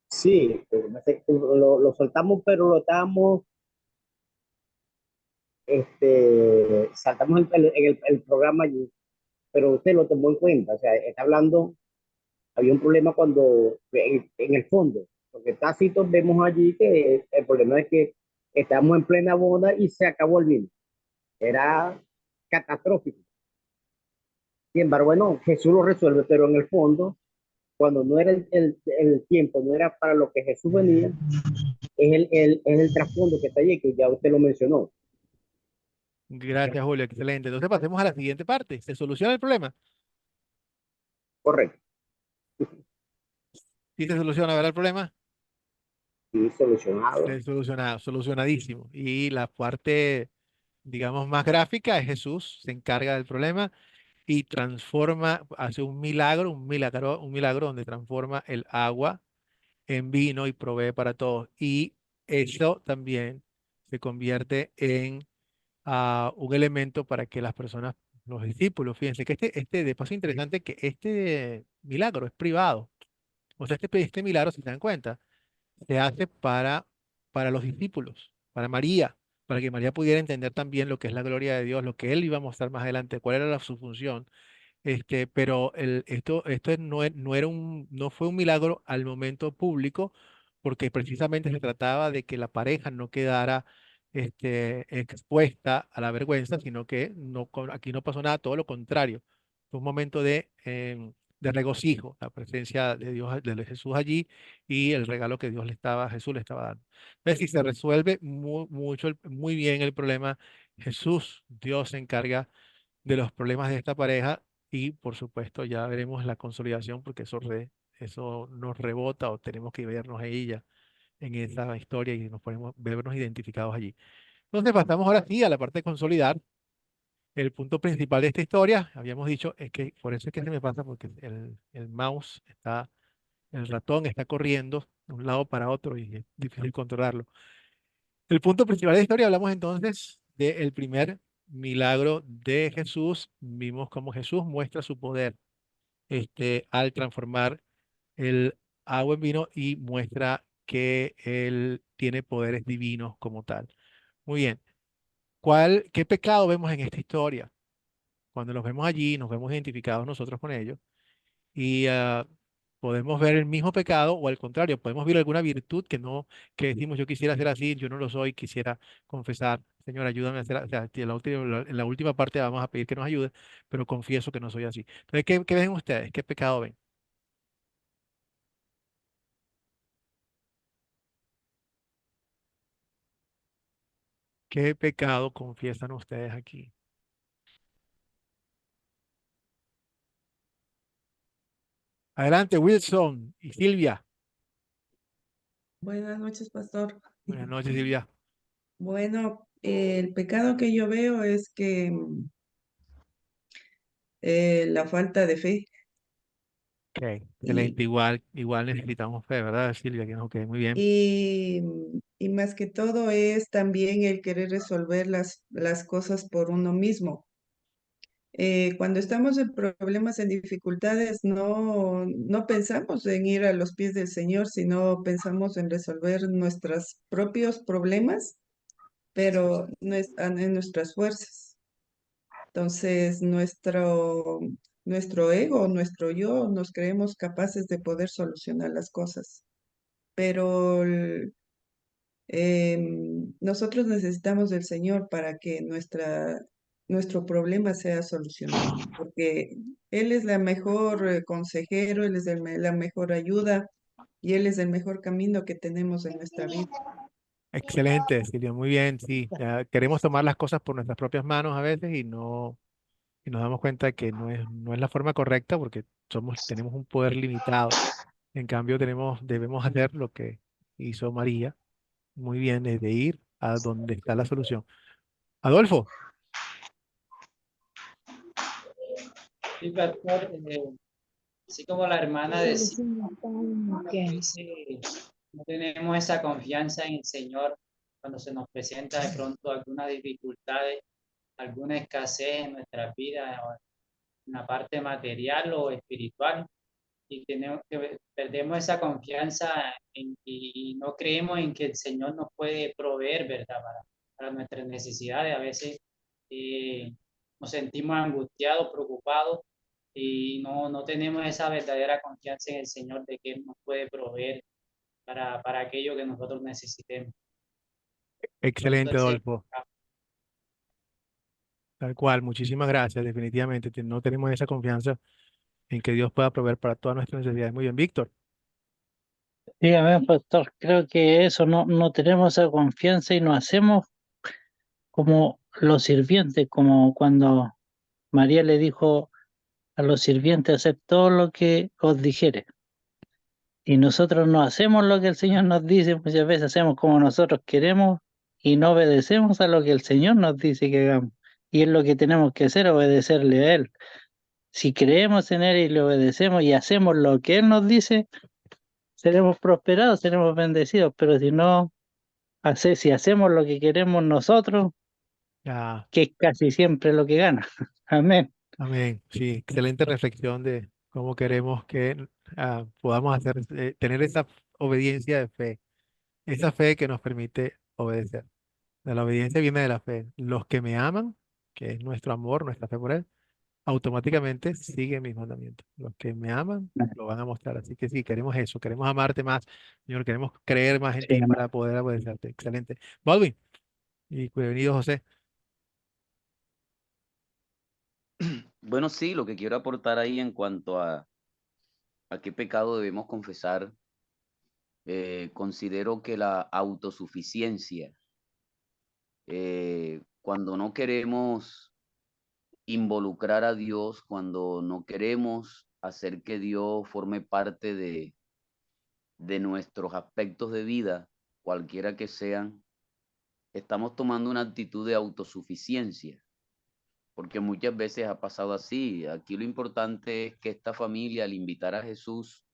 Sí, lo soltamos, pero lo estábamos, saltamos el programa allí, pero usted lo tomó en cuenta, o sea, está hablando, había un problema cuando, en el fondo, porque tácito vemos allí que el problema es que estamos en plena boda y se acabó el vino, era catastrófico. Sin embargo, bueno, Jesús lo resuelve, pero en el fondo, cuando no era el tiempo, no era para lo que Jesús venía, es el trasfondo que está allí, que ya usted lo mencionó. Gracias, Julio, excelente. Entonces pasemos a la siguiente parte. ¿Se soluciona el problema? Correcto. ¿Sí se soluciona, verdad, el problema? Sí, solucionado. Solucionado, solucionadísimo. Y la parte, digamos, más gráfica es Jesús, se encarga del problema y transforma, hace un milagro donde transforma el agua en vino y provee para todos. Y eso también se convierte en un elemento para que las personas, los discípulos, fíjense que de paso interesante que este milagro es privado. O sea, este milagro, si se dan cuenta, se hace para los discípulos, para María, para que María pudiera entender también lo que es la gloria de Dios, lo que él iba a mostrar más adelante, cuál era su función. Pero esto no fue un milagro al momento público, porque precisamente se trataba de que la pareja no quedara expuesta a la vergüenza, sino que aquí no pasó nada, todo lo contrario. Fue un momento de regocijo, la presencia de Dios, de Jesús allí y el regalo que Jesús le estaba dando. Entonces, si se resuelve muy bien el problema, Jesús, Dios se encarga de los problemas de esta pareja y por supuesto ya veremos la consolidación porque eso nos rebota o tenemos que vernos a ella en esa historia y nos podemos vernos identificados allí. Entonces pasamos ahora sí a la parte de consolidar. El punto principal de esta historia, habíamos dicho, es que por eso es que se me pasa porque el mouse el ratón está corriendo de un lado para otro y es difícil controlarlo. El punto principal de la historia, hablamos entonces del primer milagro de Jesús. Vimos cómo Jesús muestra su poder al transformar el agua en vino y muestra que él tiene poderes divinos como tal. Muy bien. ¿Qué pecado vemos en esta historia? Cuando los vemos allí, nos vemos identificados nosotros con ellos y podemos ver el mismo pecado o al contrario, podemos ver alguna virtud que decimos yo quisiera ser así, yo no lo soy, quisiera confesar, Señor, ayúdame a hacer, o sea, en la última parte vamos a pedir que nos ayude, pero confieso que no soy así. Entonces, ¿qué ven ustedes? ¿Qué pecado ven? ¿Qué pecado confiesan ustedes aquí? Adelante, Wilson y Silvia. Buenas noches, pastor. Buenas noches, Silvia. Bueno, el pecado que yo veo es que la falta de fe Ok, y, excelente. Igual necesitamos fe, ¿verdad, Silvia? Que no, ok, muy bien. y, y más que todo es también el querer resolver las cosas por uno mismo. Cuando estamos en problemas, en dificultades, no pensamos en ir a los pies del Señor, sino pensamos en resolver nuestros propios problemas, pero no en nuestras fuerzas. Entonces, nuestro ego, nuestro yo, nos creemos capaces de poder solucionar las cosas, pero nosotros necesitamos del Señor para que nuestro problema sea solucionado, porque Él es la mejor consejero, Él es la mejor ayuda y Él es el mejor camino que tenemos en nuestra vida. Excelente, Silvia, muy bien, sí. Ya queremos tomar las cosas por nuestras propias manos a veces y nos damos cuenta que no es la forma correcta porque tenemos un poder limitado. En cambio, debemos hacer lo que hizo María muy bien, es de ir a donde está la solución. Adolfo, Sí, pastor, así como la hermana decía, a veces no tenemos esa confianza en el Señor cuando se nos presenta de pronto alguna dificultad, alguna escasez en nuestra vida, o en la parte material o espiritual, y perdemos esa confianza y no creemos en que el Señor nos puede proveer, ¿verdad? Para nuestras necesidades. A veces nos sentimos angustiados, preocupados y no tenemos esa verdadera confianza en el Señor de que Él nos puede proveer para aquello que nosotros necesitemos. excelente, Entonces, Adolfo. Tal cual, muchísimas gracias. Definitivamente no tenemos esa confianza en que Dios pueda proveer para todas nuestras necesidades. Muy bien, Víctor. Dígame, pastor, creo que eso no tenemos esa confianza y nos hacemos como los sirvientes, como cuando María le dijo a los sirvientes hacer todo lo que os dijere. Y nosotros no hacemos lo que el Señor nos dice, muchas veces hacemos como nosotros queremos y no obedecemos a lo que el Señor nos dice que hagamos. Y es lo que tenemos que hacer, obedecerle a Él. Si creemos en Él y le obedecemos y hacemos lo que Él nos dice, seremos prosperados, seremos bendecidos, pero si no, si hacemos lo que queremos nosotros, Ya, que es casi siempre lo que gana. Amén. amén. Sí, excelente reflexión de cómo queremos que podamos tener esa obediencia de fe, esa fe que nos permite obedecer. De la obediencia viene de la fe. Los que me aman, que es nuestro amor, nuestra fe por Él, automáticamente siguen mis mandamientos. Los que me aman lo van a mostrar. Así que sí, queremos eso, queremos amarte más, Señor, queremos creer más en Sí, ti amén. para poder obedecerte. Excelente. Baldwin, y bienvenido, José. Bueno, sí, lo que quiero aportar ahí en cuanto a qué pecado debemos confesar, considero que la autosuficiencia, cuando no queremos involucrar a Dios, cuando no queremos hacer que Dios forme parte de nuestros aspectos de vida, cualquiera que sean, estamos tomando una actitud de autosuficiencia, porque muchas veces ha pasado así. Aquí lo importante es que esta familia, al invitar a Jesús,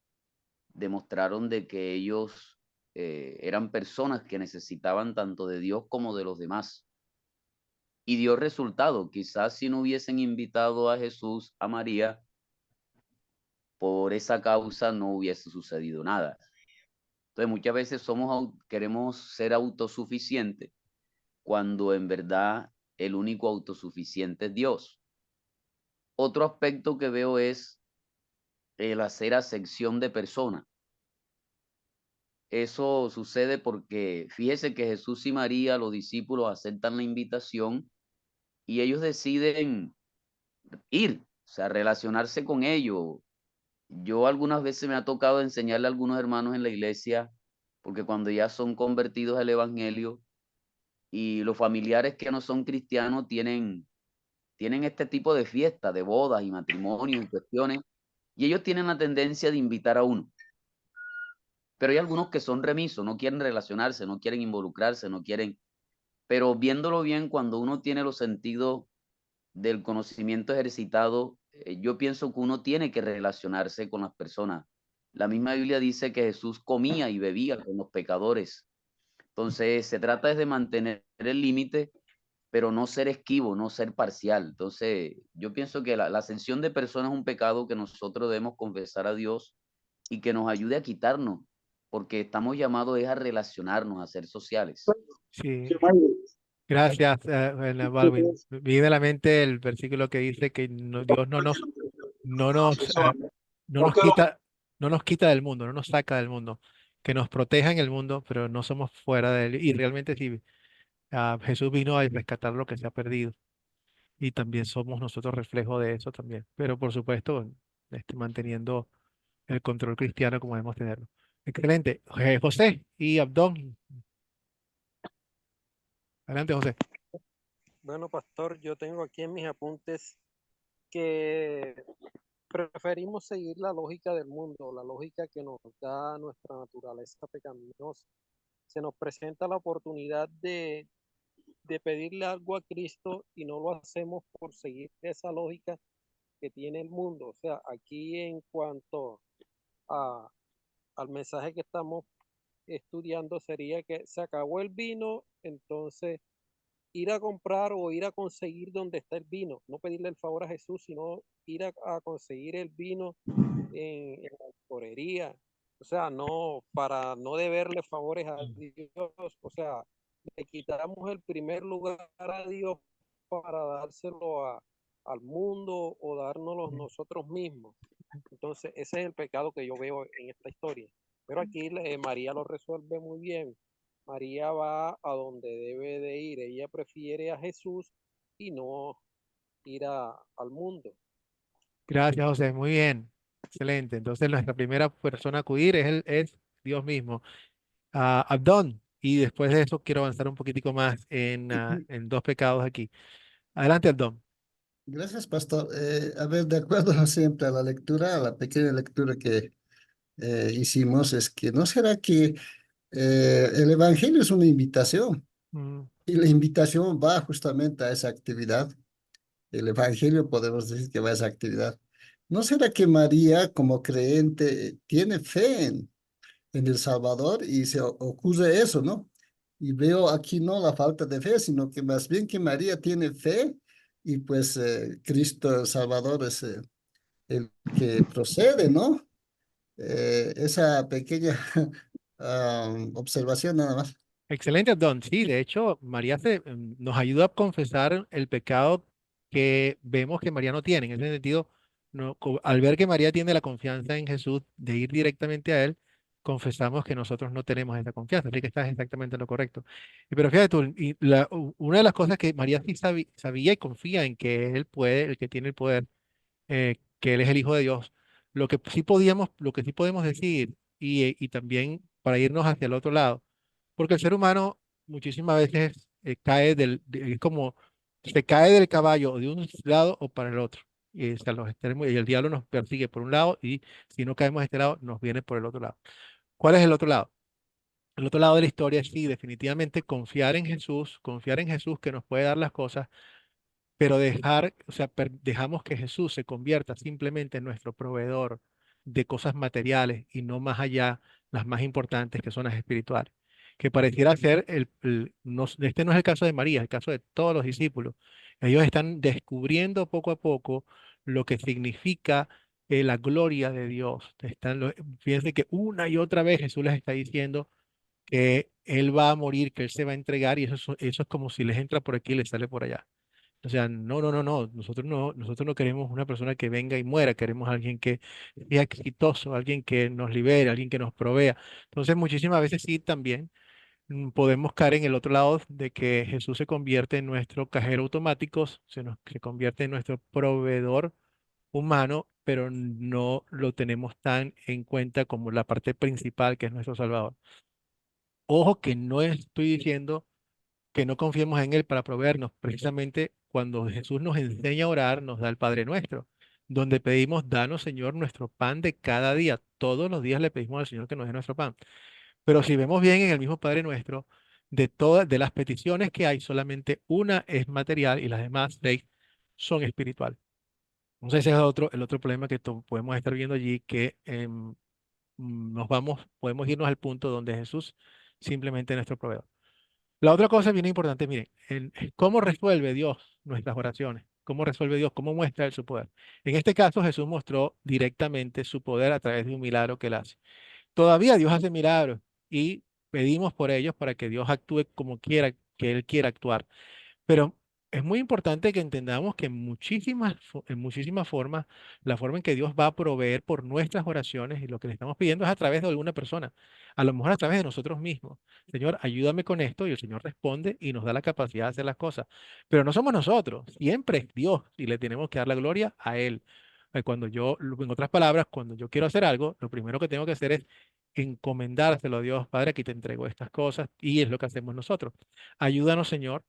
demostraron de que ellos eran personas que necesitaban tanto de Dios como de los demás. Y dio resultado. Quizás si no hubiesen invitado a Jesús, a María, por esa causa no hubiese sucedido nada. Entonces muchas veces queremos ser autosuficientes cuando en verdad el único autosuficiente es Dios. Otro aspecto que veo es el hacer acepción de personas. Eso sucede porque fíjese que Jesús y María, los discípulos, aceptan la invitación y ellos deciden ir, o sea, relacionarse con ellos. Yo algunas veces me ha tocado enseñarle a algunos hermanos en la iglesia, porque cuando ya son convertidos al evangelio y los familiares que no son cristianos tienen este tipo de fiestas, de bodas y matrimonios y cuestiones, y ellos tienen la tendencia de invitar a uno. Pero hay algunos que son remisos, no quieren relacionarse, no quieren involucrarse, no quieren. Pero viéndolo bien, cuando uno tiene los sentidos del conocimiento ejercitado, yo pienso que uno tiene que relacionarse con las personas. La misma Biblia dice que Jesús comía y bebía con los pecadores. Entonces, se trata de mantener el límite, pero no ser esquivo, no ser parcial. Entonces, yo pienso que la ascensión de personas es un pecado que nosotros debemos confesar a Dios y que nos ayude a quitarnos, porque estamos llamados a relacionarnos, a ser sociales. Sí, gracias, Baldwin. Me viene a la mente el versículo que dice que Dios no nos, no nos quita, no nos quita del mundo, no nos saca del mundo, que nos proteja en el mundo, pero no somos fuera de él. Y realmente sí, Jesús vino a rescatar lo que se ha perdido. y también somos nosotros reflejo de eso también. Pero por supuesto, manteniendo el control cristiano como debemos tenerlo. Excelente. José y Abdón. Adelante, José. Bueno, pastor, yo tengo aquí en mis apuntes que preferimos seguir la lógica del mundo, la lógica que nos da nuestra naturaleza pecaminosa. Se nos presenta la oportunidad de pedirle algo a Cristo y no lo hacemos por seguir esa lógica que tiene el mundo. O sea, aquí en cuanto a, al mensaje que estamos estudiando sería que se acabó el vino, entonces ir a comprar o ir a conseguir donde está el vino, no pedirle el favor a Jesús, sino ir a conseguir el vino en la licorería, o sea, no, para no deberle favores a Dios, o sea, le quitamos el primer lugar a Dios para dárselo al mundo o dárnoslo nosotros mismos. Entonces, ese es el pecado que yo veo en esta historia. Pero aquí María lo resuelve muy bien. María va a donde debe de ir. Ella prefiere a Jesús y no ir al mundo. Gracias, José. Muy bien. Excelente. Entonces, nuestra primera persona a acudir es Dios mismo. Abdón. Y después de eso quiero avanzar un poquitico más en dos pecados aquí. Adelante, Abdón. Gracias, pastor. A ver, de acuerdo siempre a la lectura, a la pequeña lectura que hicimos, es que ¿no será que el Evangelio es una invitación? Mm, Y la invitación va justamente a esa actividad. El Evangelio podemos decir que va a esa actividad. ¿No será que María, como creyente, tiene fe en el Salvador y se ocurre eso, ¿no? Y veo aquí no la falta de fe, sino que más bien que María tiene fe y pues Cristo el Salvador es el que procede, ¿no? Esa pequeña observación nada más. Excelente, Abdón. Sí, de hecho, María nos ayuda a confesar el pecado que vemos que María no tiene. En ese sentido, al ver que María tiene la confianza en Jesús de ir directamente a Él, confesamos que nosotros no tenemos esa confianza. Así que estás exactamente en lo correcto. Pero fíjate tú, una de las cosas que María sí sabía y confía en que Él puede, el que tiene el poder, que Él es el Hijo de Dios. Lo que sí podemos decir, y también para irnos hacia el otro lado, porque el ser humano muchísimas veces es como se cae del caballo de un lado o para el otro. Y, hasta los extremos, y el diablo nos persigue por un lado y si no caemos de este lado, nos viene por el otro lado. ¿Cuál es el otro lado? El otro lado de la historia es sí, definitivamente confiar en Jesús que nos puede dar las cosas, pero o sea, dejamos que Jesús se convierta simplemente en nuestro proveedor de cosas materiales y no más allá, las más importantes que son las espirituales. Que pareciera ser este no es el caso de María, es el caso de todos los discípulos. Ellos están descubriendo poco a poco lo que significa la gloria de Dios. Fíjense que una y otra vez Jesús les está diciendo que Él va a morir, que Él se va a entregar, y eso es como si les entra por aquí y les sale por allá. O sea, no, no, no, no. Nosotros no queremos una persona que venga y muera, queremos alguien que sea exitoso, alguien que nos libere, alguien que nos provea. Entonces, muchísimas veces sí también podemos caer en el otro lado de que Jesús se convierte en nuestro cajero automático, se convierte en nuestro proveedor humano, pero no lo tenemos tan en cuenta como la parte principal que es nuestro Salvador. Ojo que no estoy diciendo que no confiemos en Él para proveernos. Precisamente cuando Jesús nos enseña a orar, nos da el Padre Nuestro, donde pedimos, danos, Señor, nuestro pan de cada día. Todos los días le pedimos al Señor que nos dé nuestro pan. Pero si vemos bien en el mismo Padre Nuestro, de las peticiones que hay, solamente una es material y las demás seis son espirituales. Entonces ese es el otro problema que podemos estar viendo allí, que podemos irnos al punto donde Jesús simplemente es nuestro proveedor. La otra cosa bien importante, miren, cómo resuelve Dios nuestras oraciones, cómo resuelve Dios, cómo muestra Él su poder. En este caso, Jesús mostró directamente su poder a través de un milagro que Él hace. Todavía Dios hace milagros y pedimos por ellos para que Dios actúe como quiera, que Él quiera actuar. Pero es muy importante que entendamos que en muchísimas formas, la forma en que Dios va a proveer por nuestras oraciones y lo que le estamos pidiendo es a través de alguna persona, a lo mejor a través de nosotros mismos. Señor, ayúdame con esto y el Señor responde y nos da la capacidad de hacer las cosas. Pero no somos nosotros, siempre es Dios y le tenemos que dar la gloria a Él. En otras palabras, cuando yo quiero hacer algo, lo primero que tengo que hacer es encomendárselo a Dios, Padre, aquí te entrego estas cosas y es lo que hacemos nosotros. Ayúdanos, Señor,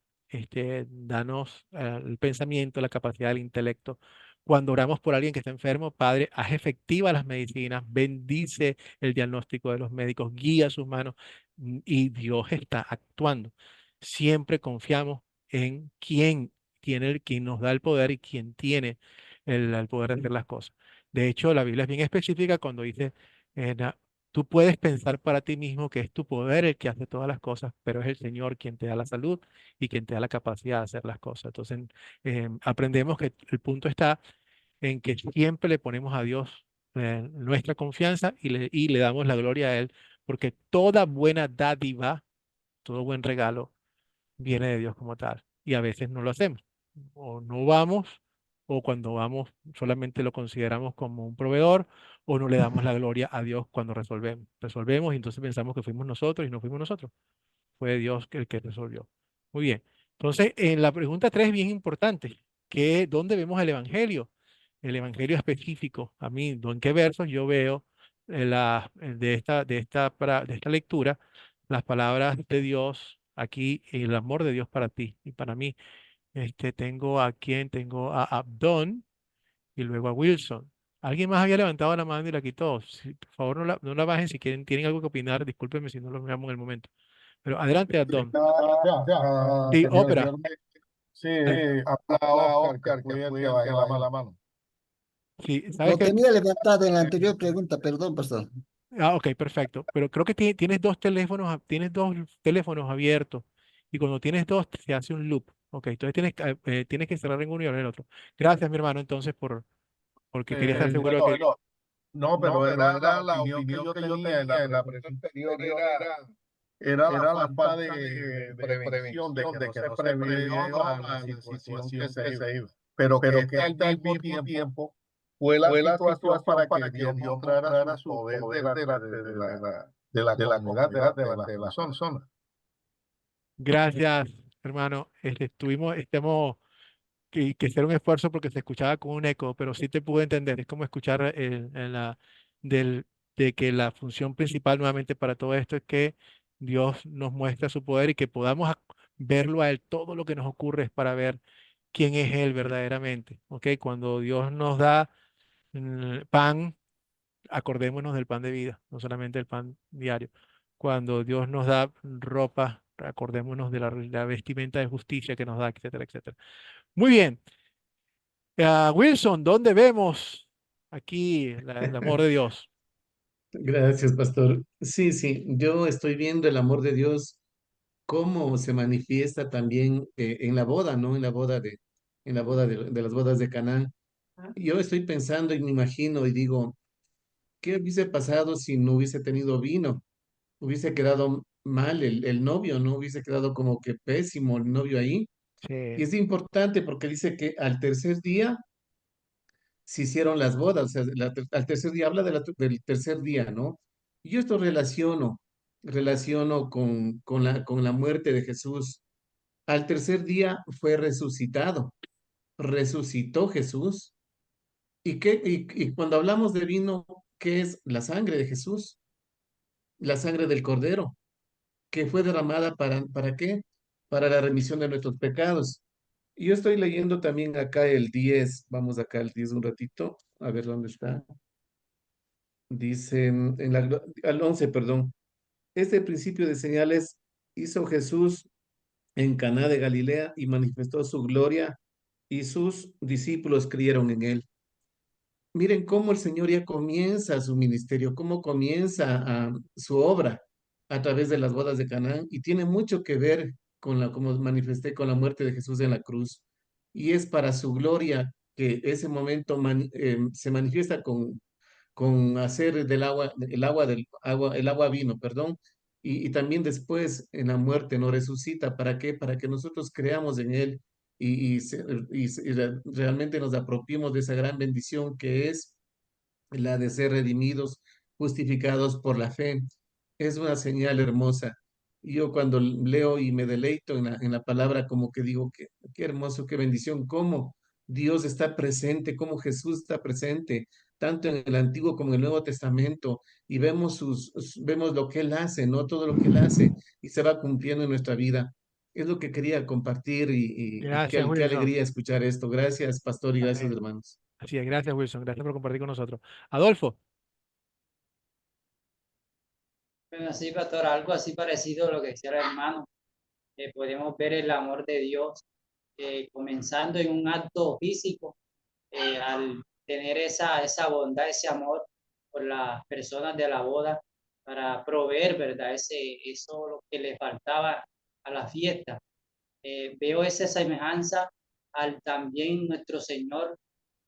danos el pensamiento, la capacidad del intelecto. Cuando oramos por alguien que está enfermo, Padre, haz efectivas las medicinas, bendice el diagnóstico de los médicos, guía sus manos y Dios está actuando. Siempre confiamos en quien nos da el poder y quien tiene el poder de hacer las cosas. De hecho, la Biblia es bien específica cuando dice, eh, na- tú puedes pensar para ti mismo que es tu poder el que hace todas las cosas, pero es el Señor quien te da la salud y quien te da la capacidad de hacer las cosas. Entonces, aprendemos que el punto está en que siempre le ponemos a Dios nuestra confianza y le damos la gloria a Él, porque toda buena dádiva, todo buen regalo viene de Dios como tal. Y a veces no lo hacemos. O no vamos, o cuando vamos solamente lo consideramos como un proveedor, o no le damos la gloria a Dios cuando resolvemos. Resolvemos y entonces pensamos que fuimos nosotros y no fuimos nosotros. Fue Dios el que resolvió. Muy bien. Entonces, en la pregunta 3 es bien importante, ¿dónde vemos el Evangelio? El Evangelio específico. A mí, ¿en qué versos yo veo de esta lectura las palabras de Dios aquí, el amor de Dios para ti y para mí? Tengo a Abdón y luego a Wilson. ¿Alguien más había levantado la mano y la quitó? Por favor, no la bajen si tienen algo que opinar. Discúlpenme si no los veamos en el momento. Pero adelante, Abdón. Sí, ópera. Anteriormente, sí, Eh, habla Oscar, que fue el que bajó la mano. Sí, sabes Lo que. tenía levantado en la anterior pregunta, perdón, pastor. Ok, perfecto. Pero creo que tienes tienes dos teléfonos abiertos. Y cuando tienes dos, se hace un loop. Ok, entonces tienes que cerrar en uno y abrir el otro. Gracias, mi hermano, entonces, porque quería estar seguro de que. Bueno, no, pero era la opinión que yo tenía en la pregunta anterior, era la falta de prevención, de que no se previó a la situación que se iba. Pero que este al mismo tiempo fue la situación para que Dios mostrara su poder de la comunidad, de las personas. Gracias, hermano. Estemos que hacer un esfuerzo porque se escuchaba con un eco, pero sí te pude entender. Es como escuchar del, de que la función principal nuevamente para todo esto es que Dios nos muestra su poder y que podamos verlo a Él. Todo lo que nos ocurre es para ver quién es Él verdaderamente. ¿Ok? Cuando Dios nos da pan, acordémonos del pan de vida, no solamente el pan diario. Cuando Dios nos da ropa, acordémonos de la vestimenta de justicia que nos da, etcétera, etcétera. Muy bien. Wilson, ¿dónde vemos aquí el amor de Dios? Gracias, pastor. Sí, sí, yo estoy viendo el amor de Dios cómo se manifiesta también en la boda, ¿no? En la boda de las bodas de Canaán. Yo estoy pensando y me imagino y digo, ¿qué hubiese pasado si no hubiese tenido vino? Hubiese quedado mal el novio, ¿no? Hubiese quedado como que pésimo el novio ahí. Y Sí, es importante porque dice que al tercer día se hicieron las bodas, o sea, al tercer día habla del tercer día, ¿no? Y yo esto relaciono con la muerte de Jesús. Al tercer día fue resucitado, resucitó Jesús. Y cuando hablamos de vino, ¿qué es la sangre de Jesús? La sangre del Cordero, que fue derramada ¿para qué? Para la remisión de nuestros pecados. Y yo estoy leyendo también acá el 10, vamos acá al 10 un ratito, a ver dónde está. Dice al 11, perdón. Este principio de señales hizo Jesús en Caná de Galilea y manifestó su gloria y sus discípulos creyeron en él. Miren cómo el Señor ya comienza su ministerio, cómo comienza su obra a través de las bodas de Canaán y tiene mucho que ver como manifesté, con la muerte de Jesús en la cruz. Y es para su gloria que ese momento se manifiesta con hacer el agua vino, perdón, y también después en la muerte nos resucita. ¿Para qué? Para que nosotros creamos en Él realmente nos apropiemos de esa gran bendición que es la de ser redimidos, justificados por la fe. Es una señal hermosa. Yo cuando leo y me deleito en la palabra, como que digo, qué hermoso, qué bendición, cómo Dios está presente, cómo Jesús está presente, tanto en el Antiguo como en el Nuevo Testamento, y vemos, vemos lo que Él hace, ¿no? Todo lo que Él hace, y se va cumpliendo en nuestra vida. Es lo que quería compartir y Gracias, qué Wilson. alegría escuchar esto. Gracias, pastor, y gracias, Amén. hermanos. Así es, gracias, Wilson. Gracias por compartir con nosotros. Adolfo. Bueno, sí, pastor, algo así parecido a lo que decía el hermano. Podemos ver el amor de Dios comenzando en un acto físico, al tener esa bondad, ese amor por las personas de la boda para proveer, ¿verdad? Eso lo que le faltaba a la fiesta. Veo esa semejanza al también nuestro Señor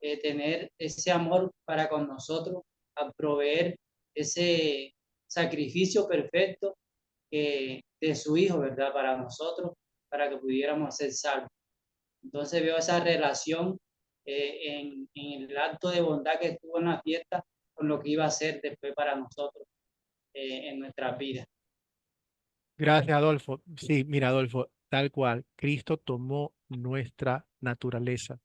tener ese amor para con nosotros, a proveer ese sacrificio perfecto de su Hijo, ¿verdad? Para nosotros, para que pudiéramos ser salvos. Entonces veo esa relación en el acto de bondad que estuvo en la fiesta con lo que iba a ser después para nosotros en nuestras vidas. Gracias, Adolfo. Sí, mira, Adolfo, tal cual. Cristo tomó nuestra naturaleza.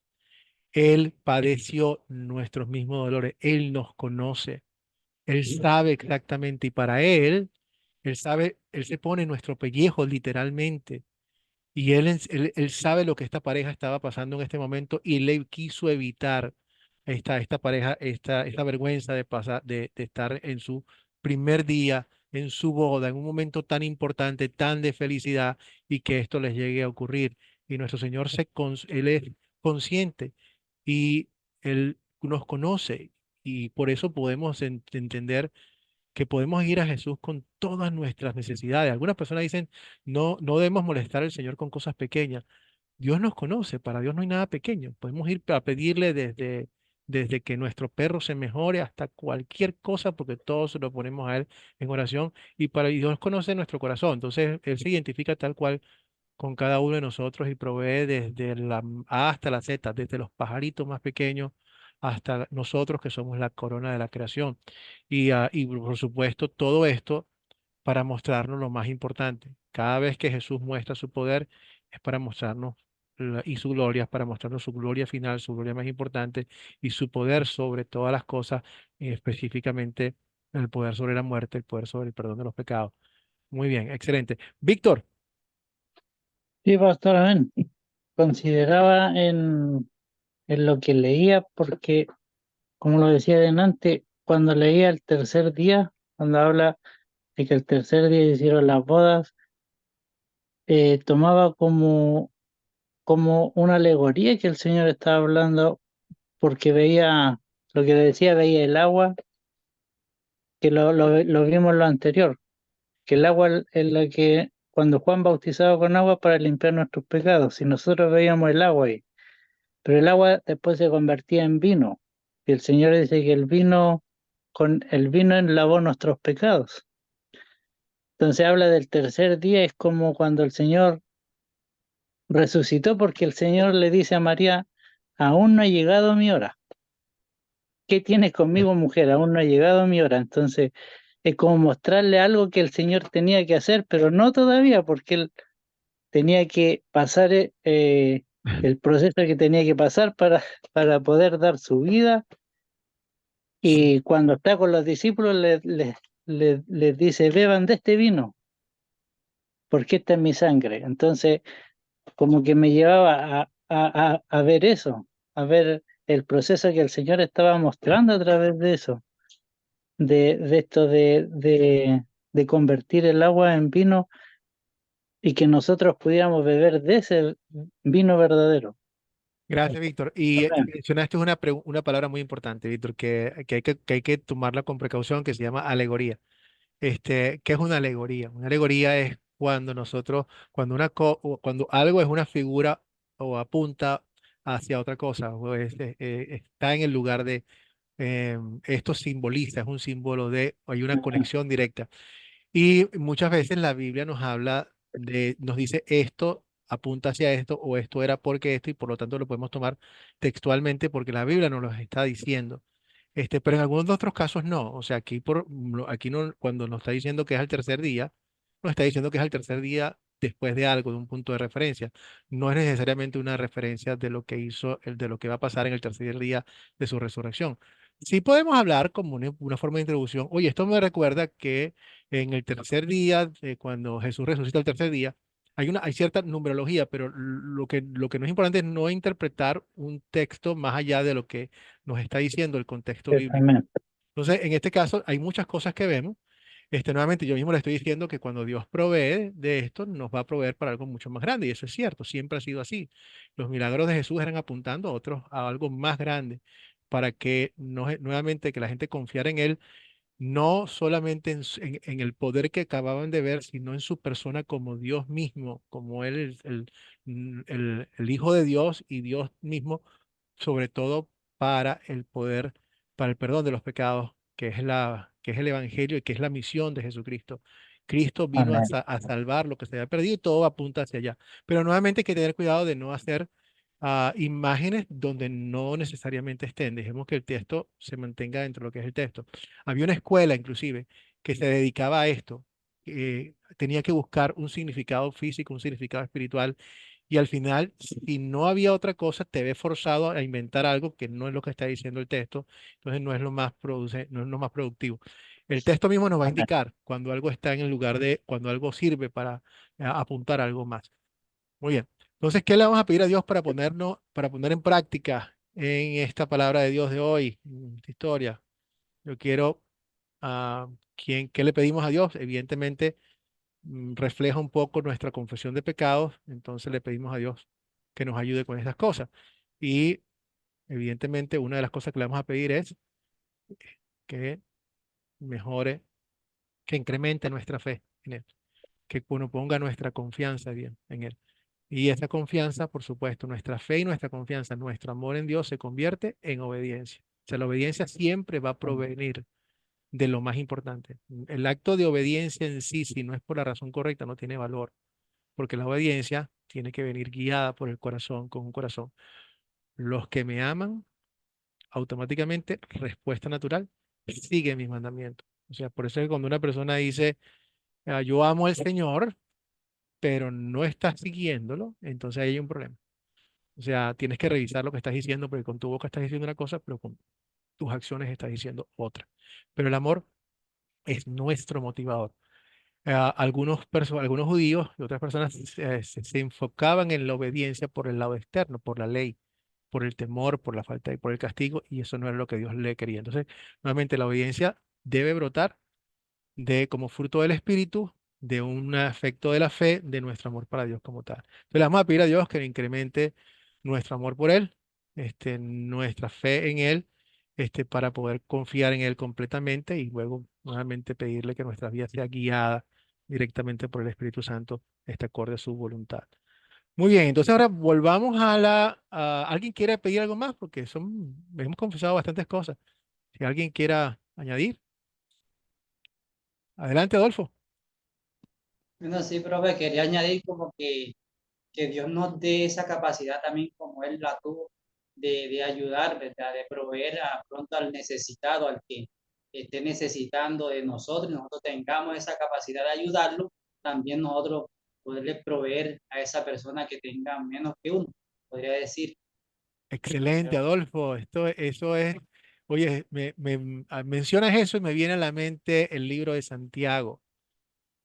Él padeció nuestros mismos dolores. Él nos conoce. Él sabe exactamente. Y para Él sabe, Él se pone en nuestro pellejo literalmente. Y él sabe lo que esta pareja estaba pasando en este momento y le quiso evitar esta pareja, esta vergüenza de pasar, de estar en su primer día, en su boda, en un momento tan importante, tan de felicidad y que esto les llegue a ocurrir. Y nuestro Señor Él es consciente y Él nos conoce y por eso podemos entender que podemos ir a Jesús con todas nuestras necesidades. Algunas personas dicen, no debemos molestar al Señor con cosas pequeñas. Dios nos conoce, para Dios no hay nada pequeño. Podemos ir a pedirle desde que nuestro perro se mejore hasta cualquier cosa, porque todos se lo ponemos a Él en oración y Dios conoce nuestro corazón. Entonces, Él se identifica tal cual con cada uno de nosotros y provee desde la A hasta la Z, desde los pajaritos más pequeños hasta nosotros que somos la corona de la creación. Y por supuesto, todo esto para mostrarnos lo más importante. Cada vez que Jesús muestra su poder es para mostrarnos y su gloria, es para mostrarnos su gloria final, su gloria más importante y su poder sobre todas las cosas, específicamente el poder sobre la muerte, el poder sobre el perdón de los pecados. Muy bien, excelente. Víctor. Sí, pastor, amén. Consideraba en lo que leía, porque, como lo decía delante, cuando leía el tercer día, cuando habla de que el tercer día hicieron las bodas, tomaba como una alegoría que el Señor estaba hablando, porque veía, lo que decía, veía el agua, que lo vimos en lo anterior, que el agua es la que, cuando Juan bautizaba con agua para limpiar nuestros pecados, y nosotros veíamos el agua ahí, pero el agua después se convertía en vino, y el Señor dice que con el vino lavó nuestros pecados. Entonces habla del tercer día, es como cuando el Señor resucitó, porque el Señor le dice a María, aún no ha llegado mi hora. ¿Qué tienes conmigo, mujer? Aún no ha llegado mi hora. Entonces, es como mostrarle algo que el Señor tenía que hacer, pero no todavía, porque Él tenía que pasar el proceso que tenía que pasar para poder dar su vida. Y cuando está con los discípulos, les dice, beban de este vino, porque esta es mi sangre. Entonces, como que me llevaba a ver eso, a ver el proceso que el Señor estaba mostrando a través de eso, de esto de convertir el agua en vino y que nosotros pudiéramos beber de ese vino verdadero. Gracias, Víctor. Y Amén. mencionaste una palabra muy importante, Víctor, que hay que tomarla con precaución, que se llama alegoría. ¿Qué es una alegoría? Una alegoría es cuando algo es una figura o apunta hacia otra cosa, o está en el lugar esto simboliza, es un símbolo hay una conexión directa. Y muchas veces la Biblia nos habla nos dice esto apunta hacia esto o esto era porque esto y por lo tanto lo podemos tomar textualmente porque la Biblia nos lo está diciendo. Pero en algunos otros casos no. O sea, aquí no, cuando nos está diciendo que es el tercer día, nos está diciendo que es el tercer día después de algo, de un punto de referencia. No es necesariamente una referencia de lo que hizo, de lo que va a pasar en el tercer día de su resurrección. Sí podemos hablar como una forma de introducción. Oye, esto me recuerda que en el tercer día, cuando Jesús resucita el tercer día, hay cierta numerología, pero lo que no es importante es no interpretar un texto más allá de lo que nos está diciendo el contexto bíblico. Exactamente. Entonces, en este caso, hay muchas cosas que vemos. Nuevamente, yo mismo le estoy diciendo que cuando Dios provee de esto, nos va a proveer para algo mucho más grande. Y eso es cierto, siempre ha sido así. Los milagros de Jesús eran apuntando a algo más grande, para que nuevamente que la gente confiara en Él, no solamente en el poder que acababan de ver, sino en su persona como Dios mismo, como Él, el Hijo de Dios y Dios mismo, sobre todo para el poder, para el perdón de los pecados, que es el Evangelio y que es la misión de Jesucristo. Cristo vino Amén. a salvar lo que se había perdido y todo apunta hacia allá. Pero nuevamente hay que tener cuidado de no hacer imágenes donde no necesariamente estén. Dejemos que el texto se mantenga dentro de lo que es el texto. Había una escuela, inclusive, que se dedicaba a esto. Tenía que buscar un significado físico, un significado espiritual, y al final, si no había otra cosa, te ve forzado a inventar algo que no es lo que está diciendo el texto, entonces no es lo más no es lo más productivo. El texto mismo nos va a Amén. indicar cuando algo está en el lugar cuando algo sirve para apuntar a algo más. Muy bien. Entonces, ¿qué le vamos a pedir a Dios para poner en práctica en esta palabra de Dios de hoy, en esta historia? Yo quiero, ¿qué le pedimos a Dios? Evidentemente, refleja un poco nuestra confesión de pecados, entonces le pedimos a Dios que nos ayude con estas cosas. Y evidentemente, una de las cosas que le vamos a pedir es que mejore, que incremente nuestra fe en Él, que uno ponga nuestra confianza bien en Él. Y esa confianza, por supuesto, nuestra fe y nuestra confianza, nuestro amor en Dios se convierte en obediencia. O sea, la obediencia siempre va a provenir de lo más importante. El acto de obediencia en sí, si no es por la razón correcta, no tiene valor, porque la obediencia tiene que venir guiada por el corazón, con un corazón. Los que me aman, automáticamente, respuesta natural, sigue mis mandamientos. O sea, por eso es que cuando una persona dice, yo amo al Señor, pero no estás siguiéndolo, entonces ahí hay un problema. O sea, tienes que revisar lo que estás diciendo, porque con tu boca estás diciendo una cosa, pero con tus acciones estás diciendo otra. Pero el amor es nuestro motivador. Algunos judíos y otras personas se enfocaban en la obediencia por el lado externo, por la ley, por el temor, por la falta y por el castigo, y eso no era lo que Dios le quería. Entonces, nuevamente, la obediencia debe brotar como fruto del Espíritu, de un afecto de la fe, de nuestro amor para Dios como tal. Entonces, le vamos a pedir a Dios que incremente nuestro amor por Él, nuestra fe en Él, para poder confiar en Él completamente y luego nuevamente pedirle que nuestra vida sea guiada directamente por el Espíritu Santo, acorde a su voluntad. Muy bien, entonces ahora volvamos ¿alguien quiere pedir algo más? Porque hemos confesado bastantes cosas. Si alguien quiera añadir, adelante, Adolfo. Bueno, sí, profe, quería añadir como que Dios nos dé esa capacidad también como Él la tuvo de ayudar, ¿verdad? De proveer pronto al necesitado, al que esté necesitando de nosotros, y nosotros tengamos esa capacidad de ayudarlo, también nosotros poderle proveer a esa persona que tenga menos que uno, podría decir. Excelente, Adolfo. Eso es, oye, mencionas eso y me viene a la mente el libro de Santiago.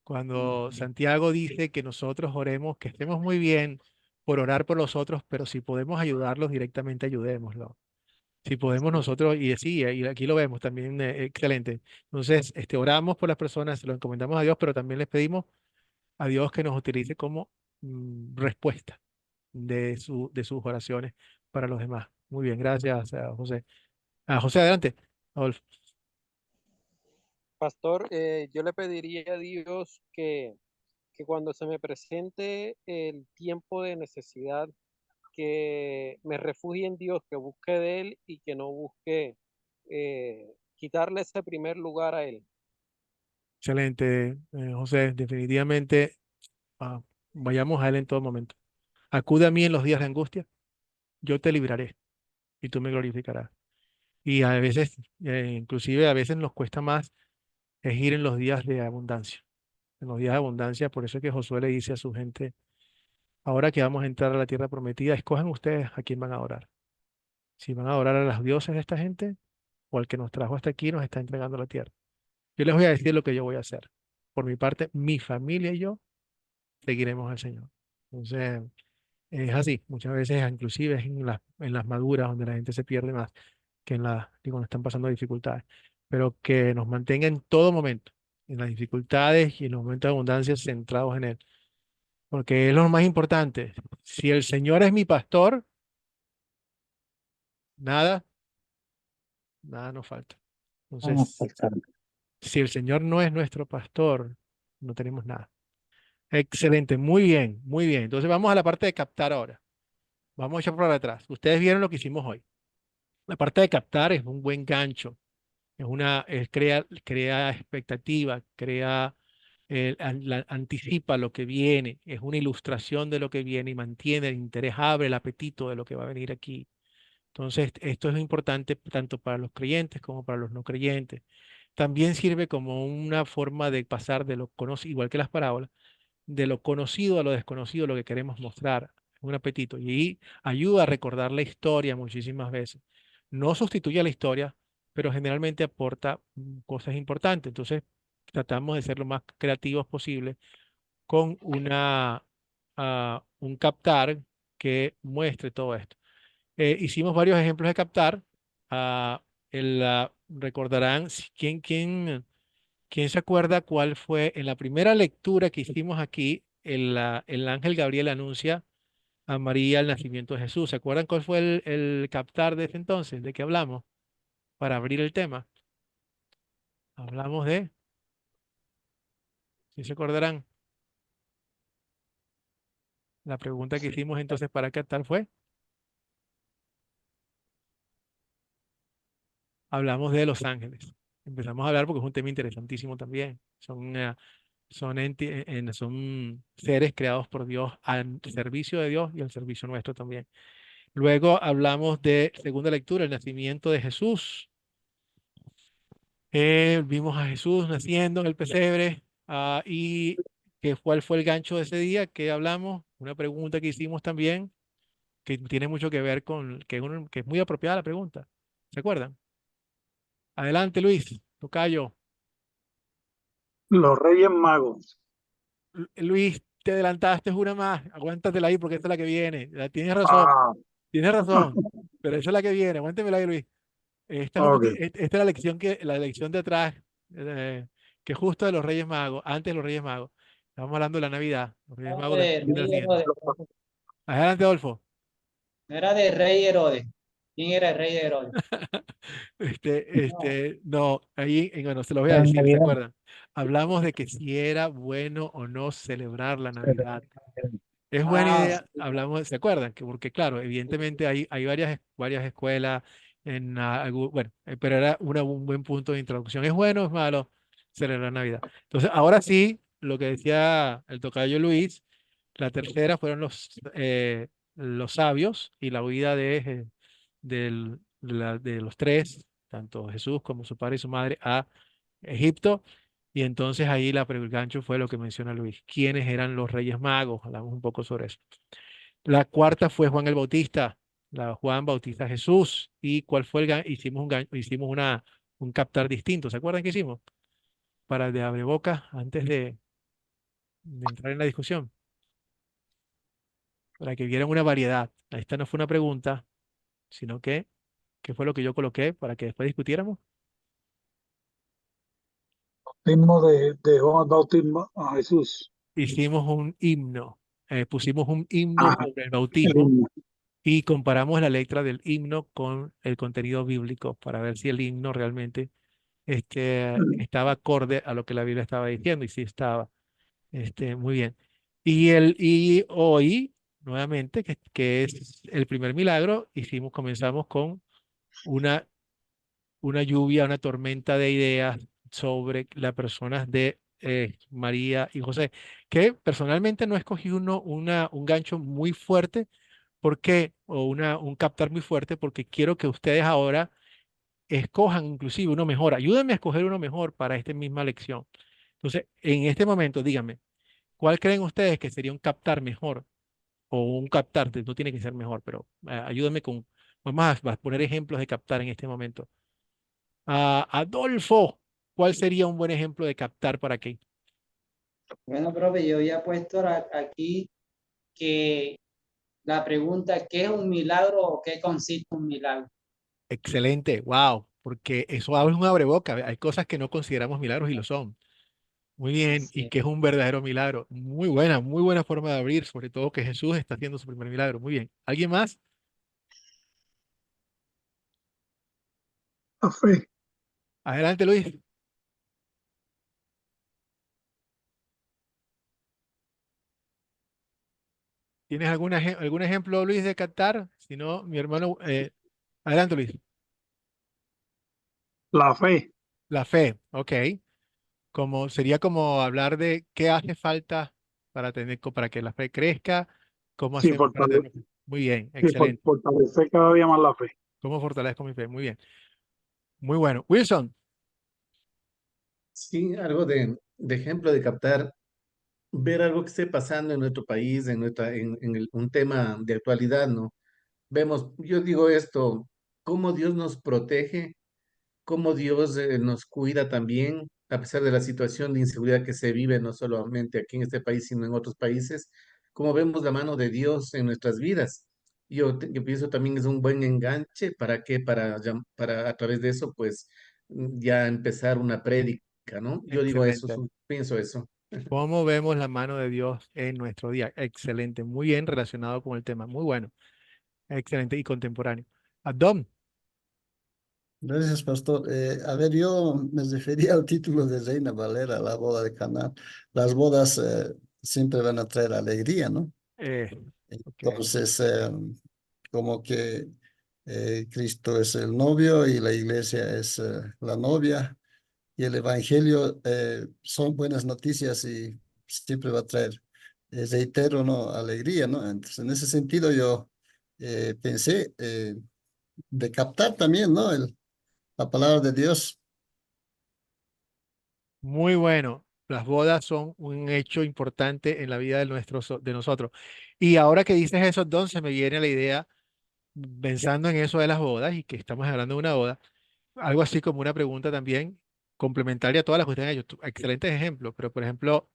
Cuando Santiago dice que nosotros oremos, que estemos muy bien por orar por los otros, pero si podemos ayudarlos directamente, ayudémoslo. Si podemos nosotros, y sí, y aquí lo vemos también, excelente. Entonces, oramos por las personas, se lo encomendamos a Dios, pero también les pedimos a Dios que nos utilice como respuesta de sus oraciones para los demás. Muy bien, gracias, José. José, adelante. Adolfo. Pastor, yo le pediría a Dios que cuando se me presente el tiempo de necesidad, que me refugie en Dios, que busque de Él y que no busque quitarle ese primer lugar a Él. Excelente, José. Definitivamente, vayamos a Él en todo momento. Acude a mí en los días de angustia, yo te libraré y tú me glorificarás. Y a veces, inclusive a veces nos cuesta más es ir en los días de abundancia. En los días de abundancia, por eso es que Josué le dice a su gente, ahora que vamos a entrar a la tierra prometida, escojan ustedes a quién van a orar. Si van a adorar a los dioses de esta gente o al que nos trajo hasta aquí y nos está entregando la tierra. Yo les voy a decir lo que yo voy a hacer. Por mi parte, mi familia y yo seguiremos al Señor. Entonces, es así. Muchas veces, inclusive, es en las maduras donde la gente se pierde más que cuando están pasando dificultades. Pero que nos mantenga en todo momento, en las dificultades y en los momentos de abundancia, centrados en Él. Porque es lo más importante. Si el Señor es mi pastor, nada, nada nos falta. Vamos Entonces, a pasar. si el Señor no es nuestro pastor, no tenemos nada. Excelente, muy bien, muy bien. Entonces vamos a la parte de captar ahora. Vamos a echar por atrás. Ustedes vieron lo que hicimos hoy. La parte de captar es un buen gancho. Crea expectativa, anticipa lo que viene, es una ilustración de lo que viene y mantiene el interés, abre el apetito de lo que va a venir aquí. Entonces, esto es importante tanto para los creyentes como para los no creyentes. También sirve como una forma de pasar de lo conocido, igual que las parábolas, de lo conocido a lo desconocido, lo que queremos mostrar, un apetito. Y ayuda a recordar la historia muchísimas veces. No sustituye a la historia, pero generalmente aporta cosas importantes. Entonces, tratamos de ser lo más creativos posible con un captar que muestre todo esto. Hicimos varios ejemplos de captar. Recordarán, ¿quién se acuerda cuál fue en la primera lectura que hicimos aquí? El ángel Gabriel anuncia a María el nacimiento de Jesús. ¿Se acuerdan cuál fue el captar de ese entonces? ¿De qué hablamos? Para abrir el tema. Hablamos de, ¿sí se acordarán? La pregunta que hicimos entonces para captar fue, hablamos de los ángeles. Empezamos a hablar porque es un tema interesantísimo también. Son seres creados por Dios al servicio de Dios y al servicio nuestro también. Luego hablamos de segunda lectura, el nacimiento de Jesús. Vimos a Jesús naciendo en el pesebre. Y ¿cuál fue el gancho de ese día? ¿Qué hablamos? Una pregunta que hicimos también, que tiene mucho que ver que es muy apropiada la pregunta. ¿Se acuerdan? Adelante, Luis, tocayo. Los Reyes Magos. Luis, te adelantaste una más. Aguántatela ahí porque esta es la que viene. Tienes razón, Ah, tienes razón. Pero esa es la que viene. Aguántemela ahí, Luis. ok. Esta es la lección de atrás, eh, que justo de los Reyes Magos, antes de los Reyes Magos. Estamos hablando de la Navidad. Los Reyes Magos De vienen Rey siguiente. Herodes. Adelante, Adolfo. No era de Rey Herodes. ¿Quién era el Rey de Herodes? No, bueno, se los voy a La decir, ¿se Navidad. acuerdan? Hablamos de que si era bueno o no celebrar la Navidad. Es buena Ah, idea, hablamos, ¿se acuerdan? Porque claro, evidentemente hay varias escuelas, bueno, pero era un buen punto de introducción. ¿Es bueno o es malo celebrar Navidad? Entonces, ahora sí, lo que decía el tocayo Luis, la tercera fueron los sabios y la huida de los tres, tanto Jesús como su padre y su madre, a Egipto. Y entonces ahí el gancho fue lo que menciona Luis. ¿Quiénes eran los reyes magos? Hablamos un poco sobre eso. La cuarta fue Juan el Bautista. Juan bautiza a Jesús. ¿Y cuál fue hicimos un captar distinto? ¿Se acuerdan qué hicimos? Para el de abreboca, antes de entrar en la discusión. Para que vieran una variedad. Esta no fue una pregunta, sino que, ¿qué fue lo que yo coloqué para que después discutiéramos? Bautismo de Juan Bautismo a Jesús. Hicimos un himno. Pusimos un himno Ajá. sobre el bautismo. Y comparamos la letra del himno con el contenido bíblico para ver si el himno realmente estaba acorde a lo que la Biblia estaba diciendo y si estaba. Muy bien. Y hoy, nuevamente, que es el primer milagro, comenzamos con una lluvia, una tormenta de ideas sobre las personas de María y José, que personalmente no escogí un gancho muy fuerte, porque, o un captar muy fuerte, porque quiero que ustedes ahora escojan inclusive uno mejor. Ayúdenme a escoger uno mejor para esta misma lección. Entonces, en este momento, díganme, ¿cuál creen ustedes que sería un captar mejor? O un captar, no tiene que ser mejor, pero ayúdenme con, vamos a poner ejemplos de captar en este momento. Adolfo, ¿cuál sería un buen ejemplo de captar para qué? Bueno, profe, yo había puesto aquí que la pregunta, ¿qué es un milagro o qué consiste un milagro? Excelente, wow, porque eso abre un abreboca. Hay cosas que no consideramos milagros y lo son. Muy bien, Así y es. que es un verdadero milagro. Muy buena forma de abrir, sobre todo que Jesús está haciendo su primer milagro. Muy bien. ¿Alguien más? La fe. Adelante, Luis. ¿Tienes algún ejemplo, Luis, de captar? Si no, mi hermano, adelante, Luis. La fe. La fe, ok. Sería como hablar de qué hace falta para que la fe crezca, cómo Sí, hacemos para tener. Muy bien, excelente. fortalecer cada día más la fe. ¿Cómo fortalezco mi fe? Muy bien. Muy bueno. Wilson, Sí, algo de ejemplo de captar, ver algo que esté pasando en nuestro país, un tema de actualidad, ¿no? Vemos, yo digo esto, cómo Dios nos protege, cómo Dios nos cuida también, a pesar de la situación de inseguridad que se vive, no solamente aquí en este país, sino en otros países, cómo vemos la mano de Dios en nuestras vidas. Yo pienso también es un buen enganche para que, para a través de eso, pues ya empezar una prédica, ¿no? Yo digo eso, excelente. pienso eso. ¿Cómo vemos la mano de Dios en nuestro día? Excelente, muy bien relacionado con el tema. Muy bueno, excelente y contemporáneo. Adón, Gracias, pastor. A ver, yo me refería al título de Reina Valera, la boda de Caná. Las bodas siempre van a traer alegría, ¿no? eh, ok. Entonces, como que Cristo es el novio y la iglesia es la novia y el evangelio son buenas noticias y siempre va a traer, reitero, ¿no? Alegría, ¿no? Entonces, en ese sentido yo pensé de captar también, ¿no? La palabra de Dios. Muy bueno. Las bodas son un hecho importante en la vida de nosotros. Y ahora que dices eso, entonces me viene la idea, pensando en eso de las bodas y que estamos hablando de una boda, algo así como una pregunta también complementaria a todas las que usted ha hecho. Excelentes ejemplos, pero por ejemplo,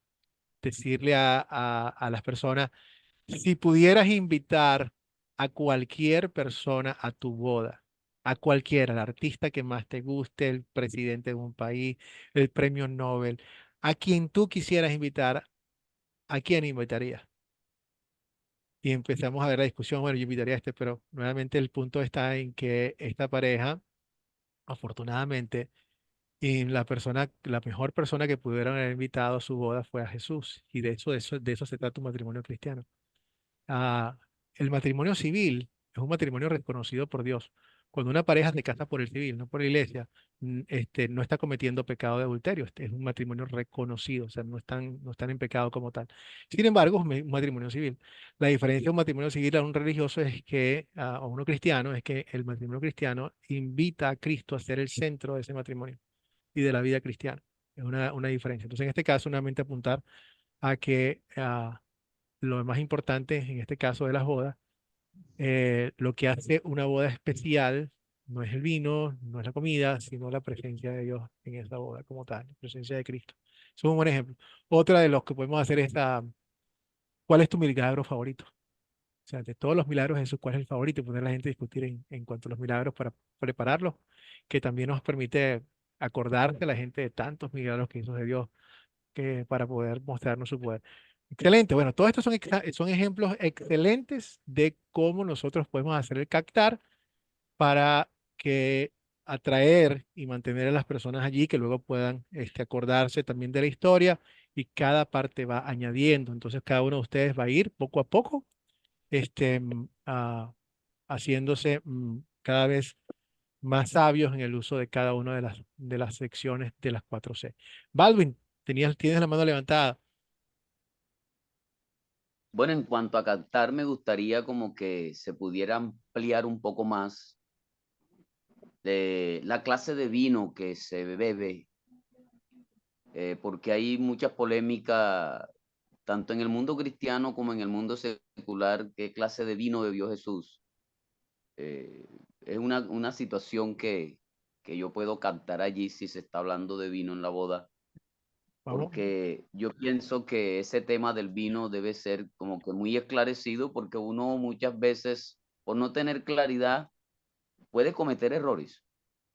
decirle a las personas, si pudieras invitar a cualquier persona a tu boda, a cualquiera, el artista que más te guste, el presidente de un país, el premio Nobel, a quien tú quisieras invitar, ¿a quién invitarías? Y empezamos a ver la discusión, bueno, yo invitaría a este, pero nuevamente el punto está en que esta pareja, afortunadamente, y la mejor persona que pudieron haber invitado a su boda fue a Jesús. Y de eso se trata un matrimonio cristiano. Ah, el matrimonio civil es un matrimonio reconocido por Dios. Cuando una pareja se casa por el civil, no por la iglesia, no está cometiendo pecado de adulterio. Es un matrimonio reconocido, o sea, no están en pecado como tal. Sin embargo, es un matrimonio civil. La diferencia de un matrimonio civil a un religioso es que, a uno cristiano, es que el matrimonio cristiano invita a Cristo a ser el centro de ese matrimonio y de la vida cristiana. Es una diferencia. Entonces, en este caso, nuevamente apuntar a que lo más importante en este caso de las bodas, lo que hace una boda especial no es el vino, no es la comida, sino la presencia de Dios en esa boda como tal, la presencia de Cristo. Eso es un buen ejemplo. Otra de los que podemos hacer es, ¿cuál es tu milagro favorito? O sea, de todos los milagros de Jesús, ¿cuál es el favorito? Y poner a la gente a discutir en cuanto a los milagros para prepararlos, que también nos permite acordarse a la gente de tantos milagros que hizo de Dios para poder mostrarnos su poder. Excelente. Bueno, todos estos son ejemplos excelentes de cómo nosotros podemos hacer el captar para que atraer y mantener a las personas allí que luego puedan acordarse también de la historia y cada parte va añadiendo. Entonces cada uno de ustedes va a ir poco a poco haciéndose cada vez más sabios en el uso de cada una de las secciones de las 4C. Baldwin, Tienes la mano levantada. Bueno, en cuanto a captar, me gustaría como que se pudiera ampliar un poco más de la clase de vino que se bebe, porque hay mucha polémica tanto en el mundo cristiano como en el mundo secular, qué clase de vino bebió Jesús. Es una situación que yo puedo captar allí si se está hablando de vino en la boda, Vamos, porque yo pienso que ese tema del vino debe ser como que muy esclarecido, porque uno muchas veces, por no tener claridad, puede cometer errores.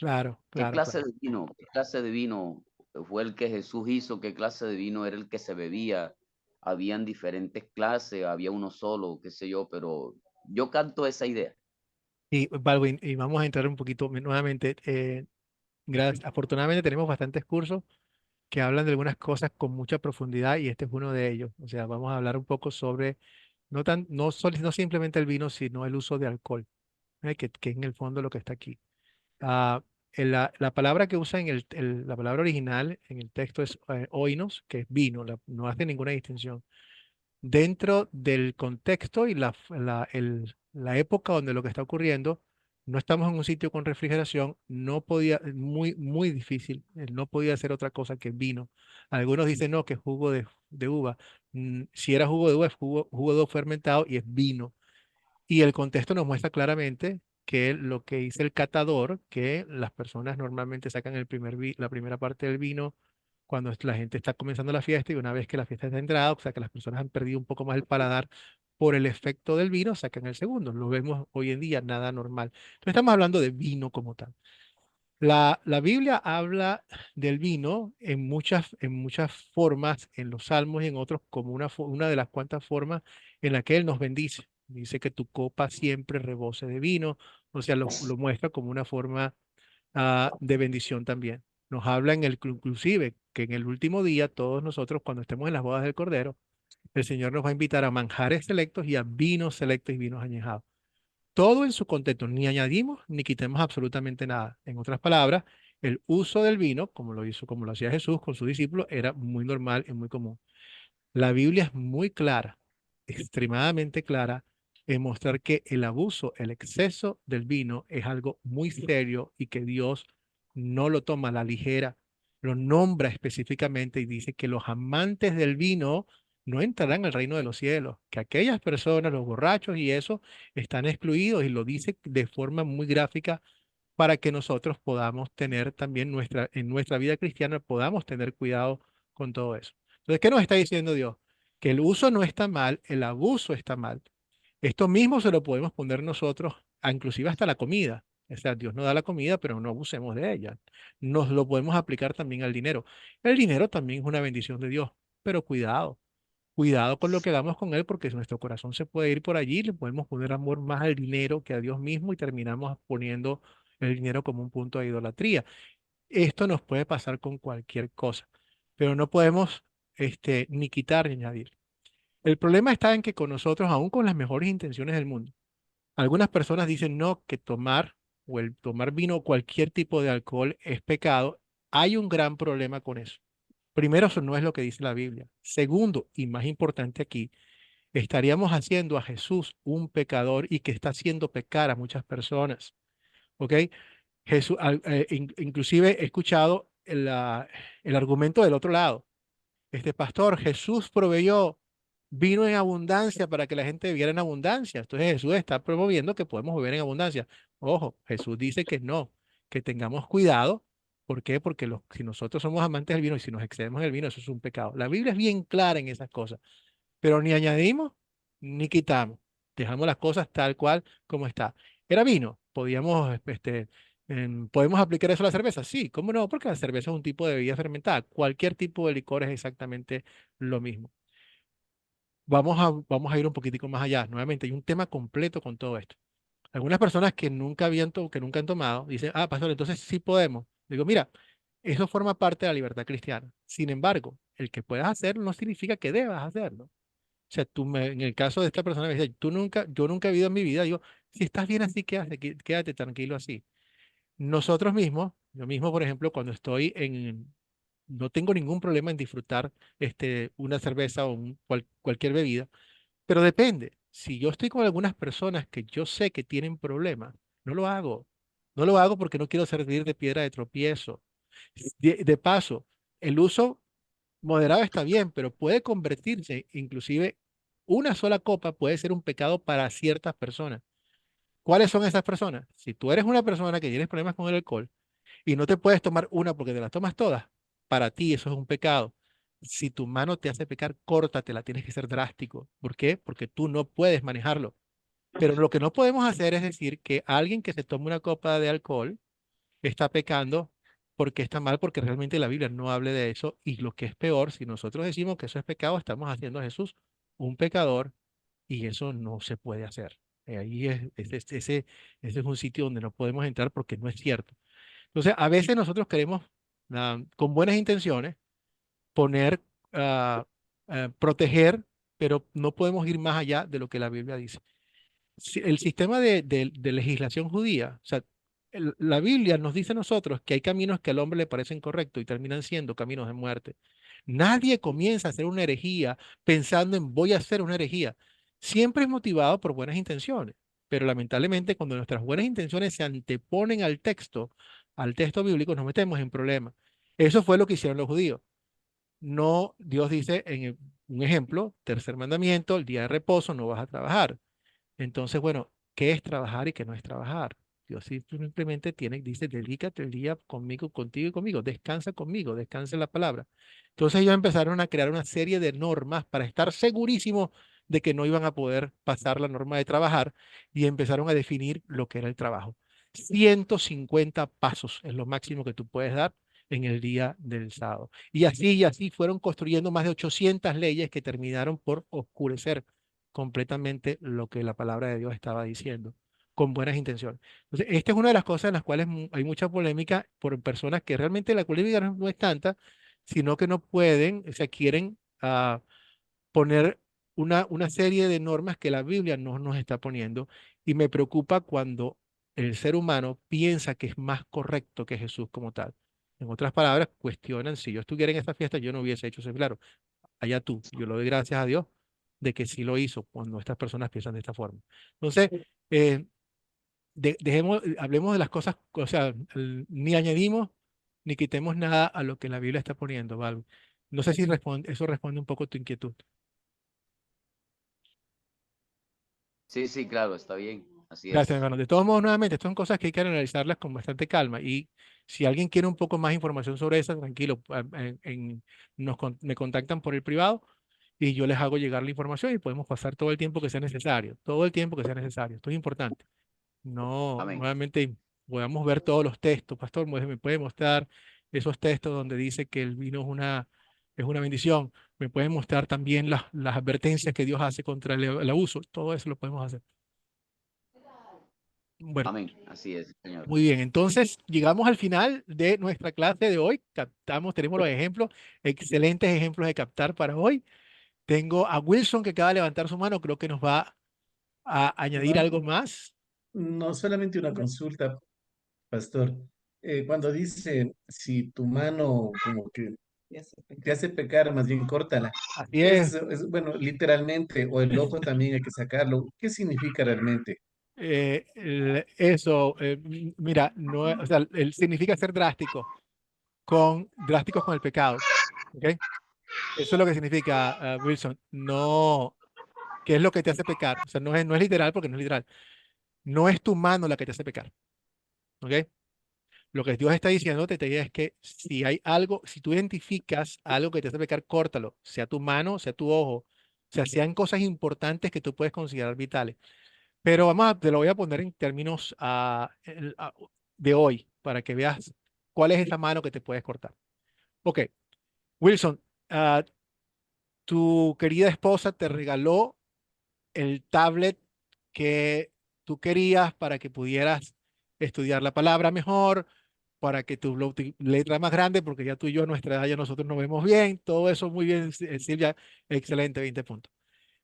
claro, ¿Qué claro, clase claro. de vino? ¿Qué clase de vino fue el que Jesús hizo? ¿Qué clase de vino era el que se bebía? Habían diferentes clases, había uno solo, qué sé yo, pero yo canto esa idea. Y Baldwin, y vamos a entrar un poquito nuevamente. Afortunadamente tenemos bastantes cursos que hablan de algunas cosas con mucha profundidad y este es uno de ellos. O sea, vamos a hablar un poco sobre no simplemente el vino, sino el uso de alcohol, que en el fondo lo que está aquí. Ah, la palabra que usa la palabra original en el texto es oinos, que es vino, no hace ninguna distinción. Dentro del contexto y la época donde lo que está ocurriendo, no estamos en un sitio con refrigeración, no podía, muy, muy difícil, no podía hacer otra cosa que vino. Algunos dicen no, que es jugo de uva. Si era jugo de uva, es jugo de uva fermentado y es vino. Y el contexto nos muestra claramente que lo que dice el catador, que las personas normalmente sacan la primera parte del vino cuando la gente está comenzando la fiesta y una vez que la fiesta está entrada, o sea que las personas han perdido un poco más el paladar por el efecto del vino, sacan el segundo. Lo vemos hoy en día, nada normal. Entonces estamos hablando de vino como tal. La Biblia habla del vino en muchas formas, en los Salmos y en otros, como una de las cuantas formas en la que Él nos bendice. Dice que tu copa siempre rebose de vino, o sea, lo muestra como una forma de bendición también. Nos habla inclusive que en el último día, todos nosotros, cuando estemos en las bodas del Cordero, el Señor nos va a invitar a manjares selectos y a vinos selectos y vinos añejados. Todo en su contexto, ni añadimos ni quitemos absolutamente nada. En otras palabras, el uso del vino, como lo hacía Jesús con sus discípulos, era muy normal y muy común. La Biblia es muy clara, extremadamente clara, en mostrar que el abuso, el exceso del vino es algo muy serio y que Dios no lo toma a la ligera, lo nombra específicamente y dice que los amantes del vino no entrarán al reino de los cielos, que aquellas personas, los borrachos y eso, están excluidos y lo dice de forma muy gráfica para que nosotros podamos tener también en nuestra vida cristiana, podamos tener cuidado con todo eso. Entonces, ¿qué nos está diciendo Dios? Que el uso no está mal, el abuso está mal. Esto mismo se lo podemos poner nosotros, inclusive hasta la comida. O sea, Dios nos da la comida, pero no abusemos de ella. Nos lo podemos aplicar también al dinero. El dinero también es una bendición de Dios, pero cuidado. Cuidado con lo que hagamos con él, porque nuestro corazón se puede ir por allí, le podemos poner amor más al dinero que a Dios mismo y terminamos poniendo el dinero como un punto de idolatría. Esto nos puede pasar con cualquier cosa, pero no podemos ni quitar ni añadir. El problema está en que con nosotros, aún con las mejores intenciones del mundo, algunas personas dicen no, que tomar o el tomar vino o cualquier tipo de alcohol es pecado. Hay un gran problema con eso. Primero, eso no es lo que dice la Biblia. Segundo, y más importante aquí, estaríamos haciendo a Jesús un pecador y que está haciendo pecar a muchas personas. ¿Ok? Jesús, inclusive he escuchado el argumento del otro lado. Este pastor, Jesús proveyó vino en abundancia para que la gente bebiera en abundancia. Entonces Jesús está promoviendo que podemos beber en abundancia. Ojo, Jesús dice que no, que tengamos cuidado. ¿Por qué? Porque si nosotros somos amantes del vino y si nos excedemos en el vino, eso es un pecado. La Biblia es bien clara en esas cosas, pero ni añadimos ni quitamos. Dejamos las cosas tal cual como está. Era vino, ¿podemos aplicar eso a la cerveza? Sí, ¿cómo no? Porque la cerveza es un tipo de bebida fermentada. Cualquier tipo de licor es exactamente lo mismo. Vamos a ir un poquitico más allá. Nuevamente, hay un tema completo con todo esto. Algunas personas que que nunca han tomado, dicen, pastor, entonces sí podemos. Digo, mira, eso forma parte de la libertad cristiana. Sin embargo, el que puedas hacerlo no significa que debas hacerlo. O sea, en el caso de esta persona me dice, yo nunca he vivido en mi vida, digo, si estás bien así, quédate tranquilo así. Nosotros mismos, yo mismo, por ejemplo, cuando estoy no tengo ningún problema en disfrutar una cerveza o cualquier bebida, pero depende. Si yo estoy con algunas personas que yo sé que tienen problemas, no lo hago. No lo hago porque no quiero servir de piedra de tropiezo. De paso, el uso moderado está bien, pero puede convertirse, inclusive una sola copa puede ser un pecado para ciertas personas. ¿Cuáles son esas personas? Si tú eres una persona que tienes problemas con el alcohol y no te puedes tomar una porque te las tomas todas, para ti eso es un pecado. Si tu mano te hace pecar, córtatela, tienes que ser drástico. ¿Por qué? Porque tú no puedes manejarlo. Pero lo que no podemos hacer es decir que alguien que se tome una copa de alcohol está pecando porque está mal, porque realmente la Biblia no habla de eso. Y lo que es peor, si nosotros decimos que eso es pecado, estamos haciendo a Jesús un pecador y eso no se puede hacer. Ahí ese es un sitio donde no podemos entrar porque no es cierto. Entonces, a veces nosotros queremos, con buenas intenciones, poner, proteger, pero no podemos ir más allá de lo que la Biblia dice. El sistema de legislación judía, o sea, la Biblia nos dice a nosotros que hay caminos que al hombre le parecen correctos y terminan siendo caminos de muerte. Nadie comienza a hacer una herejía pensando en voy a hacer una herejía. Siempre es motivado por buenas intenciones, pero lamentablemente cuando nuestras buenas intenciones se anteponen al texto bíblico, nos metemos en problemas. Eso fue lo que hicieron los judíos. No, Dios dice un ejemplo, tercer mandamiento, el día de reposo no vas a trabajar. Entonces, bueno, ¿qué es trabajar y qué no es trabajar? Dios simplemente dice, dedícate el día conmigo, contigo y conmigo, descansa conmigo, descansa en la palabra. Entonces ellos empezaron a crear una serie de normas para estar segurísimos de que no iban a poder pasar la norma de trabajar y empezaron a definir lo que era el trabajo. 150 pasos es lo máximo que tú puedes dar en el día del sábado. Y así fueron construyendo más de 800 leyes que terminaron por oscurecer completamente lo que la palabra de Dios estaba diciendo, con buenas intenciones. Entonces, esta es una de las cosas en las cuales hay mucha polémica por personas que realmente la polémica no es tanta, sino que no pueden, o sea, quieren poner una serie de normas que la Biblia no nos está poniendo. Y me preocupa cuando el ser humano piensa que es más correcto que Jesús como tal. En otras palabras, cuestionan, si yo estuviera en esta fiesta, yo no hubiese hecho eso. Claro, allá tú. Yo le doy gracias a Dios de que sí lo hizo cuando estas personas piensan de esta forma. Entonces, hablemos de las cosas, o sea, ni añadimos ni quitemos nada a lo que la Biblia está poniendo, ¿vale? No sé si eso responde un poco a tu inquietud. Sí, sí, claro, está bien. Así Gracias, es. hermano. De todos modos, nuevamente, estas son cosas que hay que analizarlas con bastante calma. Y si alguien quiere un poco más información sobre eso, tranquilo, me contactan por el privado y yo les hago llegar la información y podemos pasar todo el tiempo que sea necesario, todo el tiempo que sea necesario. Esto es importante. No, Amén. nuevamente podamos ver todos los textos. Pastor, me puede mostrar esos textos donde dice que el vino es una bendición. Me puede mostrar también las advertencias que Dios hace contra el abuso. Todo eso lo podemos hacer. Bueno, Amén. Así es, Señor. muy bien. Entonces, llegamos al final de nuestra clase de hoy. Tenemos los ejemplos, excelentes ejemplos de captar para hoy. Tengo a Wilson que acaba de levantar su mano. Creo que nos va a añadir No, algo más. no solamente una consulta, pastor. Cuando dice, si tu mano como que te hace pecar, más bien córtala. Así es. Bueno, literalmente, o el ojo también hay que sacarlo. ¿Qué significa realmente? Eso, mira, no, o sea, significa ser drásticos con el pecado. ¿Ok? Eso es lo que significa, Wilson. No, ¿qué es lo que te hace pecar? O sea, no es literal porque no es literal. No es tu mano la que te hace pecar. ¿Ok? Lo que Dios está diciéndote es que si hay algo, si tú identificas algo que te hace pecar, córtalo, sea tu mano, sea tu ojo, o sea, sean cosas importantes que tú puedes considerar vitales. Pero te lo voy a poner en términos de hoy, para que veas cuál es esa mano que te puedes cortar. Ok, Wilson, ah, tu querida esposa te regaló el tablet que tú querías para que pudieras estudiar la palabra mejor, para que tu letra más grande, porque ya tú y yo a nuestra edad ya nosotros nos vemos bien, todo eso muy bien, Silvia, excelente, 20 puntos.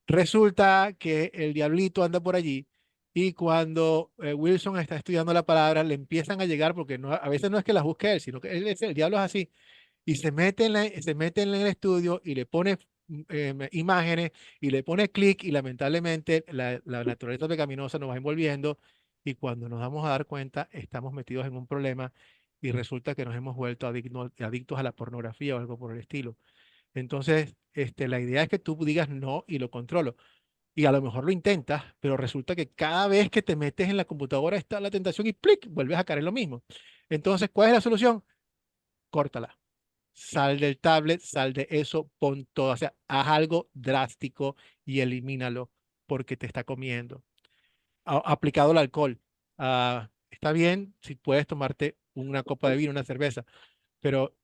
Resulta que el diablito anda por allí y cuando Wilson está estudiando la palabra, le empiezan a llegar, porque no, a veces no es que las busque él, sino que el diablo es así, y se mete en el estudio y le pone imágenes y le pone clic y lamentablemente la naturaleza pecaminosa nos va envolviendo y cuando nos vamos a dar cuenta estamos metidos en un problema y resulta que nos hemos vuelto adictos a la pornografía o algo por el estilo. Entonces, la idea es que tú digas no y lo controlo. Y a lo mejor lo intentas, pero resulta que cada vez que te metes en la computadora está la tentación y ¡plic! Vuelves a caer en lo mismo. Entonces, ¿cuál es la solución? Córtala. Sal del tablet, sal de eso, pon todo. O sea, haz algo drástico y elimínalo porque te está comiendo. Aplicado al alcohol. Está bien si puedes tomarte una copa de vino, una cerveza, pero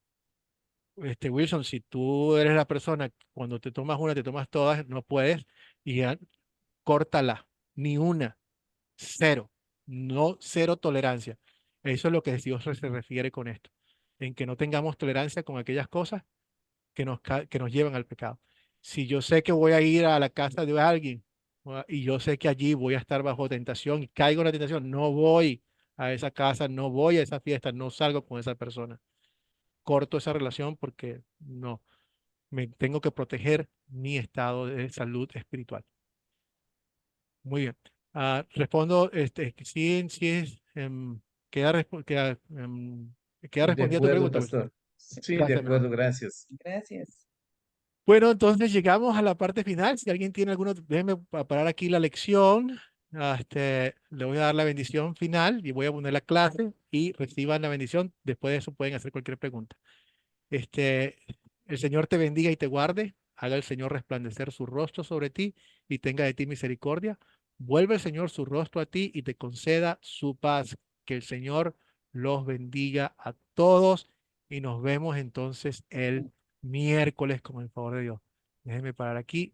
Wilson, si tú eres la persona, cuando te tomas una, te tomas todas, no puedes, y ya, córtala, ni una, cero, no cero tolerancia. Eso es lo que Dios se refiere con esto, en que no tengamos tolerancia con aquellas cosas que nos llevan al pecado. Si yo sé que voy a ir a la casa de alguien y yo sé que allí voy a estar bajo tentación y caigo en la tentación, no voy a esa casa, no voy a esa fiesta, no salgo con esa persona. Corto esa relación porque no, me tengo que proteger mi estado de salud espiritual. Muy bien. Respondo, que sí, sí es, queda De respondida tu acuerdo, pregunta, Wilson. pastor. Sí, de Gracias, mi hermano. acuerdo, gracias. Gracias. Bueno, entonces llegamos a la parte final. Si alguien tiene alguno, déjeme parar aquí la lección. Le voy a dar la bendición final y voy a poner la clase y reciban la bendición. Después de eso pueden hacer cualquier pregunta. Este, el Señor te bendiga y te guarde. Haga el Señor resplandecer su rostro sobre ti y tenga de ti misericordia. Vuelve el Señor su rostro a ti y te conceda su paz. Que el Señor los bendiga a todos y nos vemos entonces el miércoles con el favor de Dios. Déjenme parar aquí.